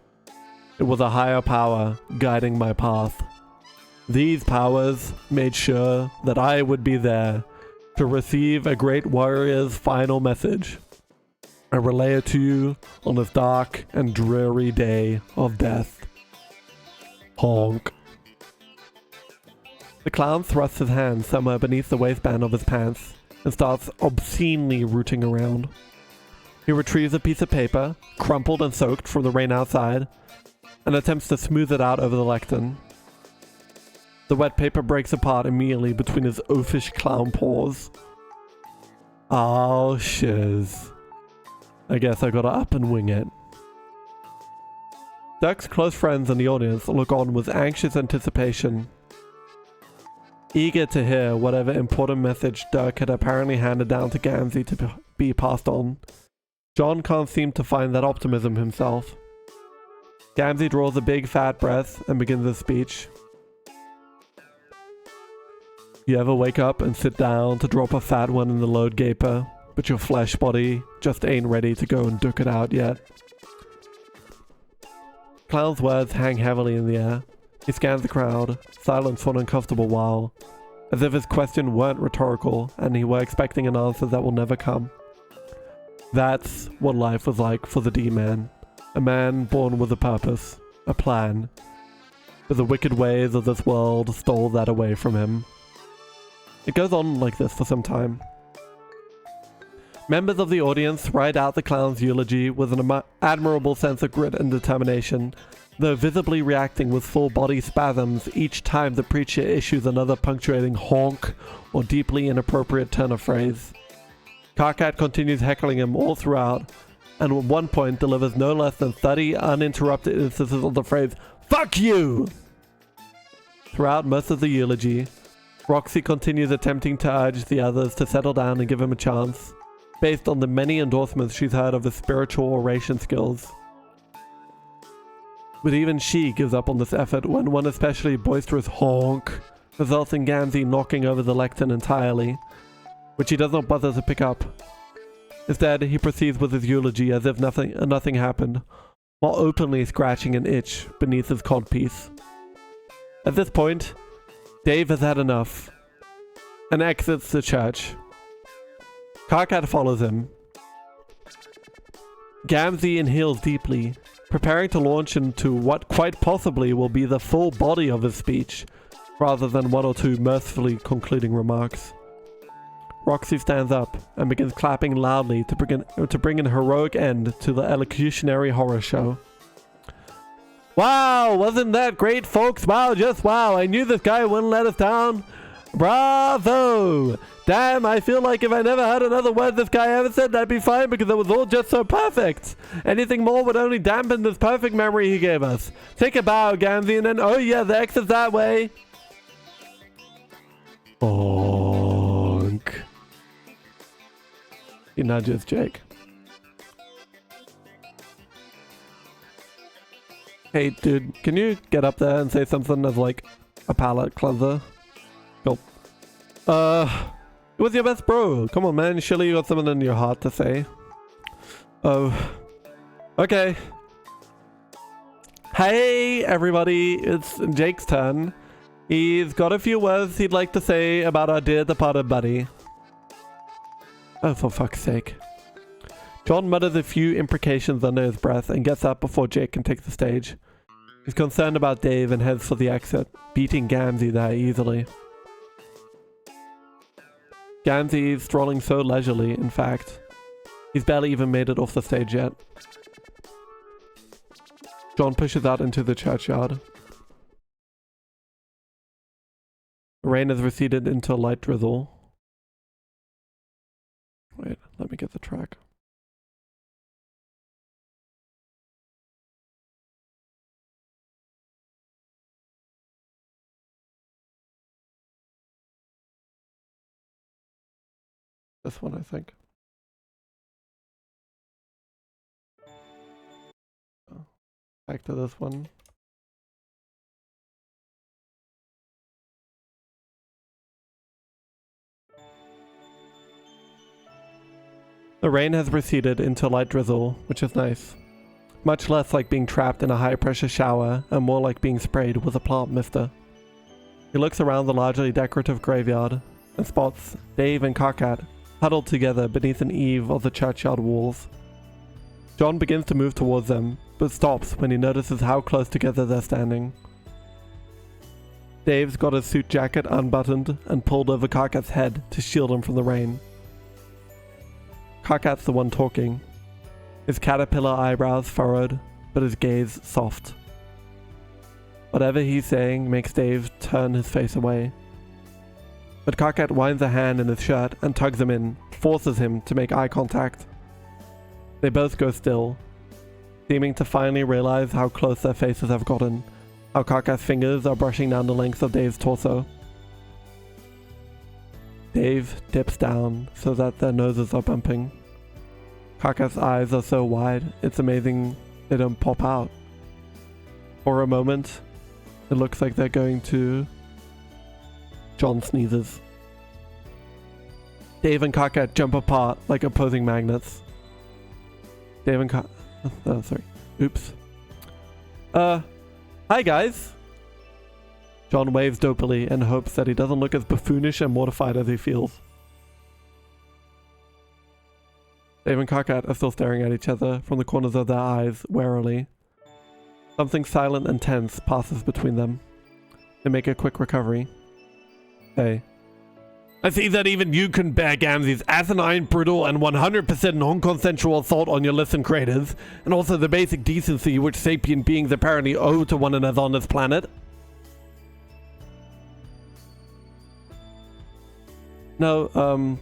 It was a higher power guiding my path. These powers made sure that I would be there to receive a great warrior's final message. I relay it to you on this dark and dreary day of death. Honk. The clown thrusts his hand somewhere beneath the waistband of his pants and starts obscenely rooting around. He retrieves a piece of paper, crumpled and soaked from the rain outside, and attempts to smooth it out over the lectern. The wet paper breaks apart immediately between his oafish clown paws. Oh, shiz. I guess I gotta up and wing it. Duck's close friends in the audience look on with anxious anticipation, eager to hear whatever important message Duck had apparently handed down to Gamzee to be passed on. John can't seem to find that optimism himself. Gamzee draws a big fat breath and begins his speech. You ever wake up and sit down to drop a fat one in the load gaper, but your flesh body just ain't ready to go and duke it out yet? Clown's words hang heavily in the air. He scans the crowd, silent for an uncomfortable while, as if his question weren't rhetorical and he were expecting an answer that will never come. That's what life was like for the D-Man. A man born with a purpose, a plan. But the wicked ways of this world stole that away from him. It goes on like this for some time. Members of the audience ride out the clown's eulogy with an admirable sense of grit and determination, though visibly reacting with full body spasms each time the preacher issues another punctuating honk or deeply inappropriate turn of phrase. Karkat continues heckling him all throughout, and at one point delivers no less than 30 uninterrupted instances of the phrase, "Fuck you!" Throughout most of the eulogy, Roxy continues attempting to urge the others to settle down and give him a chance, based on the many endorsements she's heard of his spiritual oration skills. But even she gives up on this effort when one especially boisterous honk results in Gamzee knocking over the lectern entirely, which he does not bother to pick up. Instead, he proceeds with his eulogy as if nothing happened, while openly scratching an itch beneath his codpiece. At this point, Dave has had enough and exits the church. Karkat follows him. Gamzee inhales deeply, preparing to launch into what quite possibly will be the full body of his speech, rather than one or two mirthfully concluding remarks. Roxy stands up and begins clapping loudly to bring an heroic end to the elocutionary horror show. Wow, wasn't that great, folks? Wow, just wow. I knew this guy wouldn't let us down. Bravo! Damn, I feel like if I never heard another word this guy ever said, that'd be fine because it was all just so perfect. Anything more would only dampen this perfect memory he gave us. Take a bow, Gamzee, and then, oh yeah, the exit's that way. Bonk. He nudges Jake. Hey, dude, can you get up there and say something as like a palate cleanser? Cool. It was your best bro. Come on, man. Surely you got something in your heart to say. Oh. Okay. Hey, everybody. It's Jake's turn. He's got a few words he'd like to say about our dear departed buddy. Oh, for fuck's sake. John mutters a few imprecations under his breath and gets up before Jake can take the stage. He's concerned about Dave and heads for the exit, beating Gamzee there easily. Gamzee is strolling so leisurely, in fact. He's barely even made it off the stage yet. John pushes out into the churchyard. The rain has receded into a light drizzle. Wait, let me get the track. This one, I think. Oh, back to this one. The rain has receded into light drizzle, which is nice. Much less like being trapped in a high-pressure shower and more like being sprayed with a plant mister. He looks around the largely decorative graveyard and spots Dave and Karkat huddled together beneath an eave of the churchyard walls. John begins to move towards them, but stops when he notices how close together they're standing. Dave's got his suit jacket unbuttoned and pulled over Karkat's head to shield him from the rain. Karkat's the one talking, his caterpillar eyebrows furrowed, but his gaze soft. Whatever he's saying makes Dave turn his face away. But Karkat winds a hand in his shirt and tugs him in, forces him to make eye contact. They both go still, seeming to finally realize how close their faces have gotten, how Karkat's fingers are brushing down the length of Dave's torso. Dave dips down so that their noses are bumping. Karkat's eyes are so wide, it's amazing they don't pop out. For a moment, it looks like they're going to John sneezes. Dave and Karkat jump apart like opposing magnets. Dave and oh, sorry. Oops. Hi guys. John waves dopily and hopes that he doesn't look as buffoonish and mortified as he feels. Dave and Karkat are still staring at each other from the corners of their eyes, warily. Something silent and tense passes between them. They make a quick recovery. Hey. I see that even you couldn't bear Gamzee's asinine, brutal, and 100% non-consensual assault on your listen creators, and also the basic decency which sapient beings apparently owe to one another on this planet. No,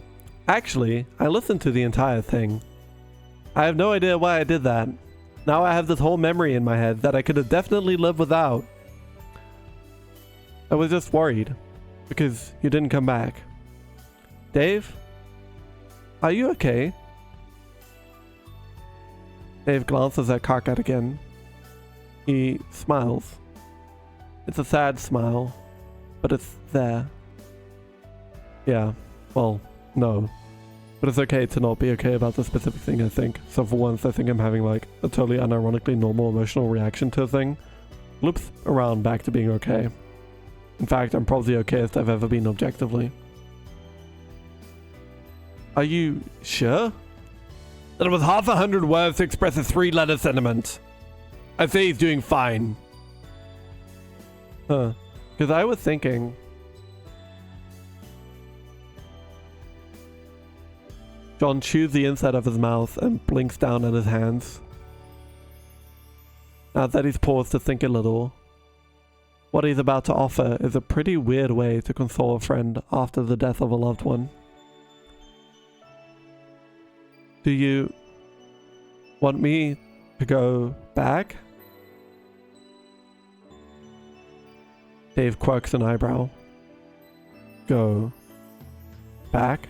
actually, I listened to the entire thing. I have no idea why I did that. Now I have this whole memory in my head that I could have definitely lived without. I was just worried, because you didn't come back. Dave? Are you okay? Dave glances at Karkat again. He smiles. It's a sad smile, but it's there. Yeah, well, no. But it's okay to not be okay about the specific thing, I think. So for once, I think I'm having like a totally unironically normal emotional reaction to a thing. Loops around back to being okay. In fact, I'm probably the okayest I've ever been objectively. Are you sure? That it was 100 words to express a 3-letter sentiment. I say he's doing fine. Huh. Because I was thinking... John chews the inside of his mouth and blinks down at his hands. Now that he's paused to think a little, what he's about to offer is a pretty weird way to console a friend after the death of a loved one. Do you want me to go back? Dave quirks an eyebrow. Go back?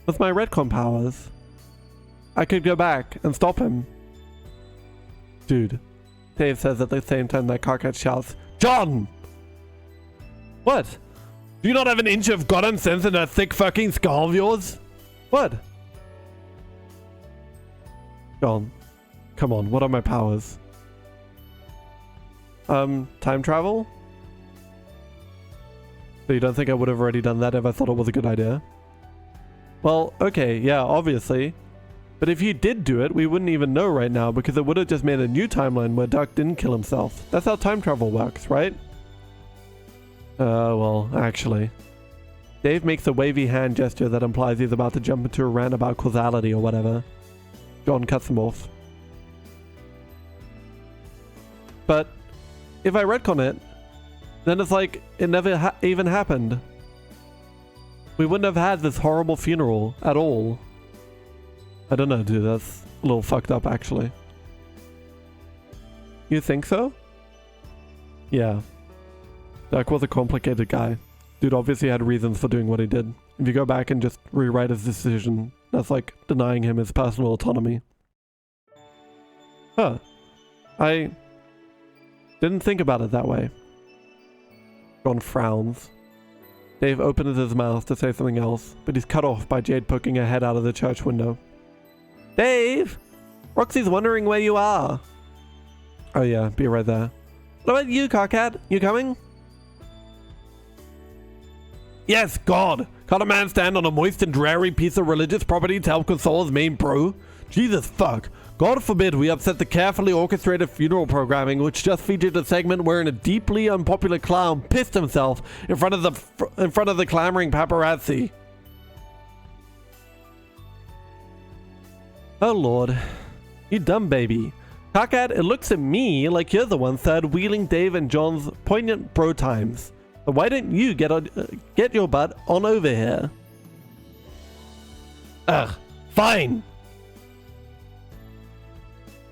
With my retcon powers, I could go back and stop him. Dude, Dave says at the same time that Karkat shouts, John! What? Do you not have an inch of goddamn sense in that thick fucking skull of yours? What? John, come on, what are my powers? Time travel? So you don't think I would have already done that if I thought it was a good idea? Well, okay, yeah, obviously. But if you did do it, we wouldn't even know right now because it would have just made a new timeline where Duck didn't kill himself. That's how time travel works, right? Well, actually. Dave makes a wavy hand gesture that implies he's about to jump into a rant about causality or whatever. John cuts him off. But if I retcon it, then it's like it never even happened. We wouldn't have had this horrible funeral at all. I don't know, dude, that's a little fucked up actually. You think so? Yeah. Duck was a complicated guy. Dude obviously had reasons for doing what he did. If you go back and just rewrite his decision, that's like denying him his personal autonomy. Huh. I didn't think about it that way. John frowns. Dave opens his mouth to say something else, but he's cut off by Jade poking her head out of the church window. Dave! Roxy's wondering where you are. Oh yeah, be right there. What about you, Karkat? You coming? Yes, God! Can't a man stand on a moist and dreary piece of religious property to help console his main bro? Jesus fuck. God forbid we upset the carefully orchestrated funeral programming which just featured a segment wherein a deeply unpopular clown pissed himself in front of the clamoring paparazzi. Oh lord. You dumb baby. Karkat, it looks at me like you're the one third-wheeling Dave and John's poignant bro times. But why don't you get your butt on over here? Ugh, fine!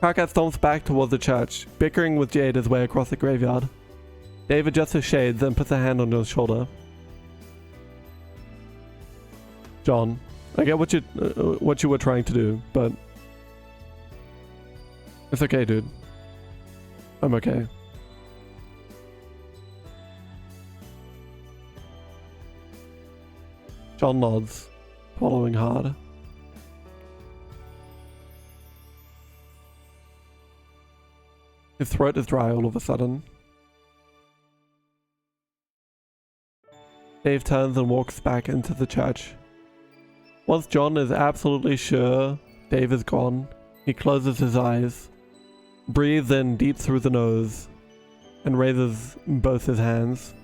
Karkat stomps back towards the church, bickering with Jade his way across the graveyard. Dave adjusts his shades and puts a hand on his shoulder. John, I get what you were trying to do, but it's okay, dude. I'm okay. John nods, swallowing hard. His throat is dry all of a sudden. Dave turns and walks back into the church. Once John is absolutely sure Dave is gone, he closes his eyes, breathes in deep through the nose, and raises both his hands.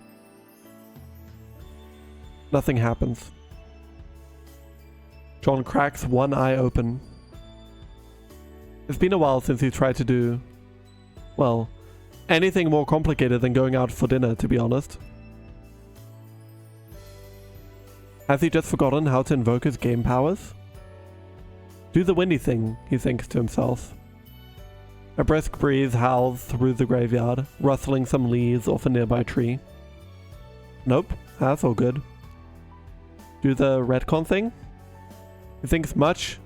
Nothing happens. John cracks one eye open. It's been a while since he tried to do, well, anything more complicated than going out for dinner, to be honest. Has he just forgotten how to invoke his game powers? Do the windy thing, he thinks to himself. A brisk breeze howls through the graveyard, rustling some leaves off a nearby tree. Nope, that's all good. Do the retcon thing? He thinks much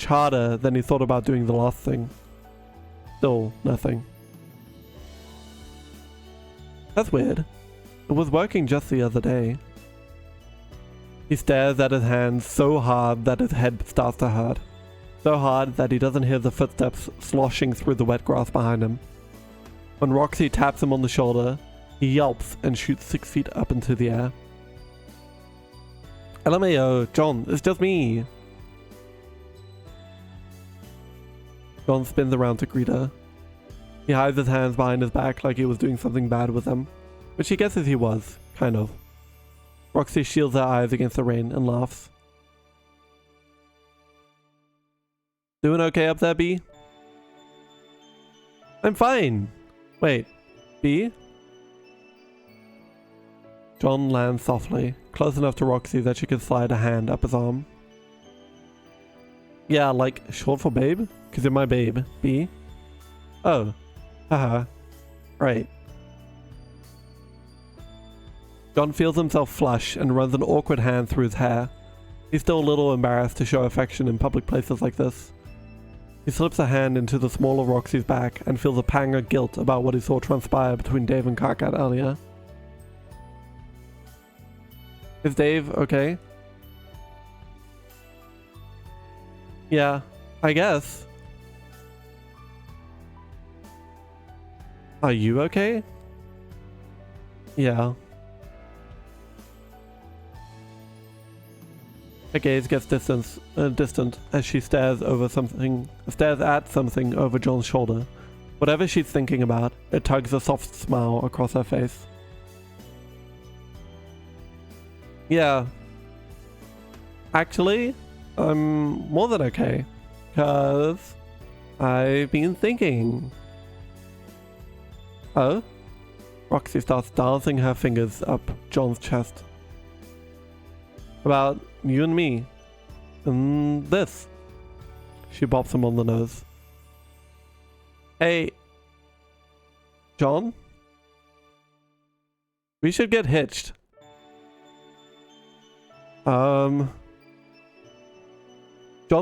harder than he thought about doing the last thing. Still nothing. That's weird. It was working just the other day. He stares at his hands so hard that his head starts to hurt. So hard that he doesn't hear the footsteps sloshing through the wet grass behind him. When Roxy taps him on the shoulder, he yelps and shoots 6 feet up into the air. LMAO, John, it's just me. John spins around to greet her. He hides his hands behind his back like he was doing something bad with them, which he guesses he was, kind of. Roxy shields her eyes against the rain and laughs. Doing okay up there, B? I'm fine. Wait, B? John lands softly, close enough to Roxy that she can slide a hand up his arm. Yeah, like, short for babe? Cause you're my babe, B? Oh. Haha. Right. John feels himself flush and runs an awkward hand through his hair. He's still a little embarrassed to show affection in public places like this. He slips a hand into the small of Roxy's back and feels a pang of guilt about what he saw transpire between Dave and Karkat earlier. Is Dave okay? Yeah, I guess. Are you okay? Yeah. Her gaze gets distant as she stares at something over John's shoulder. Whatever she's thinking about, it tugs a soft smile across her face. Yeah. Actually, I'm more than okay. 'Cause I've been thinking. Oh? Roxy starts dancing her fingers up John's chest. About you and me. And this. She bops him on the nose. Hey. John? We should get hitched. John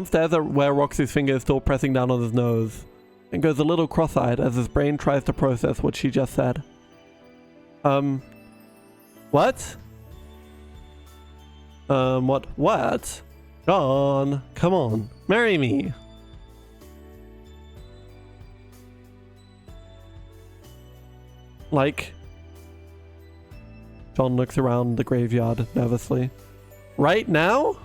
stares at where Roxy's finger is still pressing down on his nose and goes a little cross-eyed as his brain tries to process what she just said. What? What? John, come on, marry me. Like... John looks around the graveyard nervously. Right now?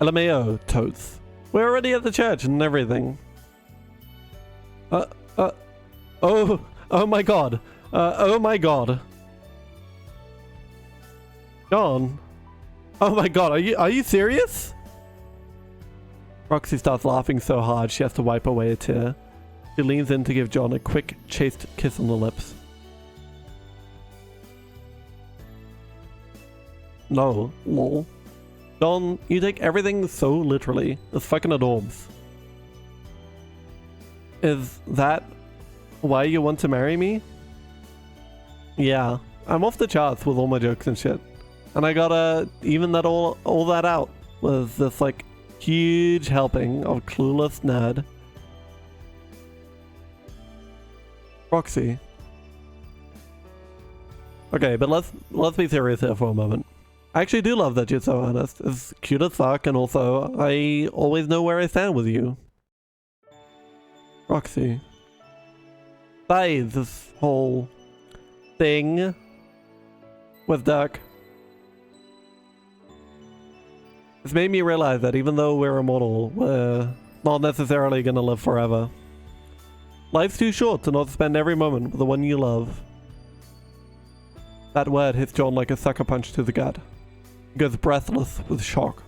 LMAO, totes. We're already at the church and everything. Oh my god. Oh my god. John. Oh my god, are you serious? Roxy starts laughing so hard she has to wipe away a tear. She leans in to give John a quick, chaste kiss on the lips. No, lol. John, you take everything so literally. It's fucking adorbs. Is that why you want to marry me? Yeah, I'm off the charts with all my jokes and shit. And I gotta even that all that out with this like huge helping of clueless nerd. Roxy. Okay, but let's be serious here for a moment. I actually do love that you're so honest. It's cute as fuck, and also, I always know where I stand with you. Roxy. Besides this whole thing with Duck, it's made me realize that even though we're immortal, we're not necessarily gonna live forever. Life's too short to not spend every moment with the one you love. That word hits John like a sucker punch to the gut. He goes breathless with shock.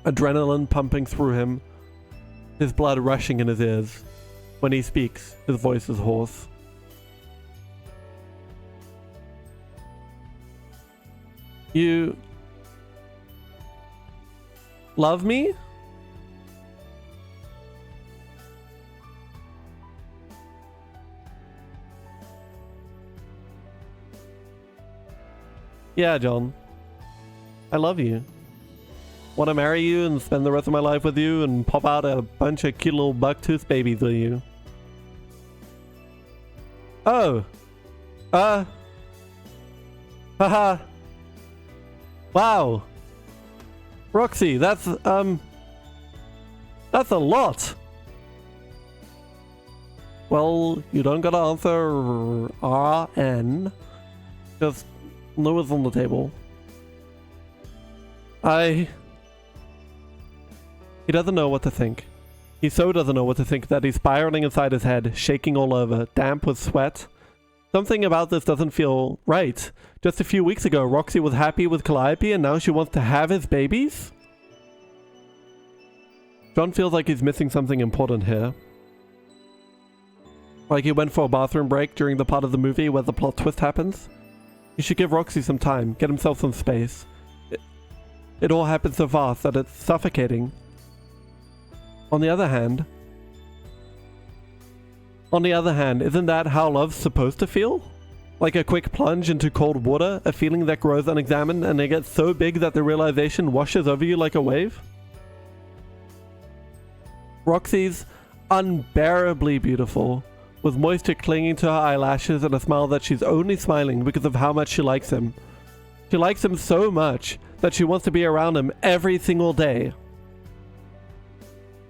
Adrenaline pumping through him, his blood rushing in his ears. When he speaks, his voice is hoarse. You love me? Yeah, John. I love you. Want to marry you and spend the rest of my life with you and pop out a bunch of cute little bucktooth babies with you. Oh. Haha. Wow. Roxy, that's a lot. Well, you don't gotta answer RN. Just know what's on the table. He doesn't know what to think. He so doesn't know what to think that he's spiraling inside his head, shaking all over, damp with sweat. Something about this doesn't feel right. Just a few weeks ago, Roxy was happy with Calliope and now she wants to have his babies? John feels like he's missing something important here. Like he went for a bathroom break during the part of the movie where the plot twist happens. He should give Roxy some time, get himself some space. It all happens so fast that it's suffocating. On the other hand, isn't that how love's supposed to feel? Like a quick plunge into cold water, a feeling that grows unexamined and it gets so big that the realization washes over you like a wave? Roxy's unbearably beautiful, with moisture clinging to her eyelashes and a smile that she's only smiling because of how much she likes him. She likes him so much that she wants to be around him every single day.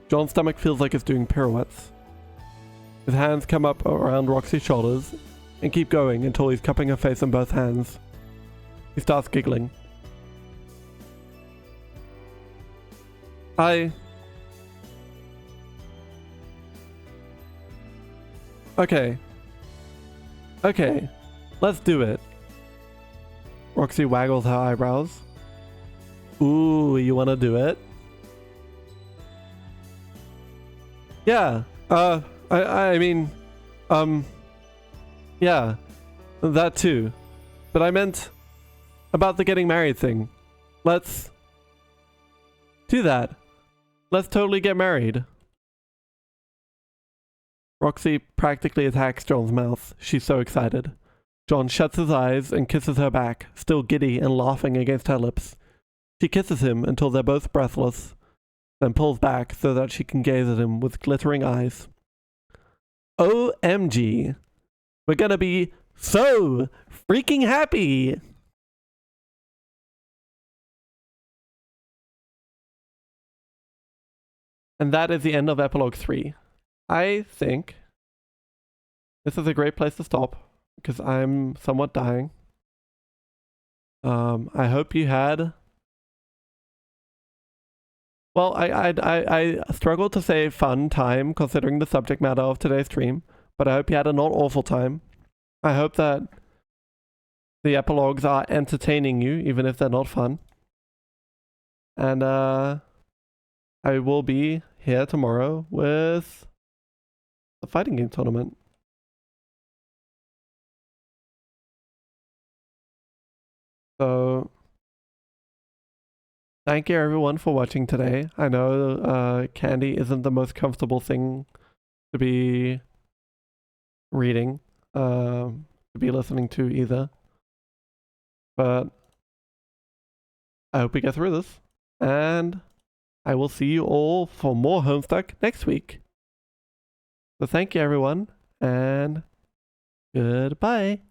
John's stomach feels like it's doing pirouettes. His hands come up around Roxy's shoulders and keep going until he's cupping her face in both hands. He starts giggling. Okay, let's do it. Roxy waggles her eyebrows. Ooh, you wanna do it? Yeah, I mean, yeah, that too. But I meant about the getting married thing. Let's do that. Let's totally get married. Roxy practically attacks John's mouth. She's so excited. John shuts his eyes and kisses her back, still giddy and laughing against her lips. She kisses him until they're both breathless, then pulls back so that she can gaze at him with glittering eyes. OMG. We're gonna be so freaking happy! And that is the end of Epilogue 3. I think this is a great place to stop, because I'm somewhat dying. I hope you had... Well, I struggled to say fun time considering the subject matter of today's stream, but I hope you had a not awful time. I hope that the epilogues are entertaining you, even if they're not fun. And I will be here tomorrow with the fighting game tournament. So thank you everyone for watching today. I know candy isn't the most comfortable thing to be reading, to be listening to either. But I hope we get through this. And I will see you all for more Homestuck next week. So thank you everyone, and goodbye.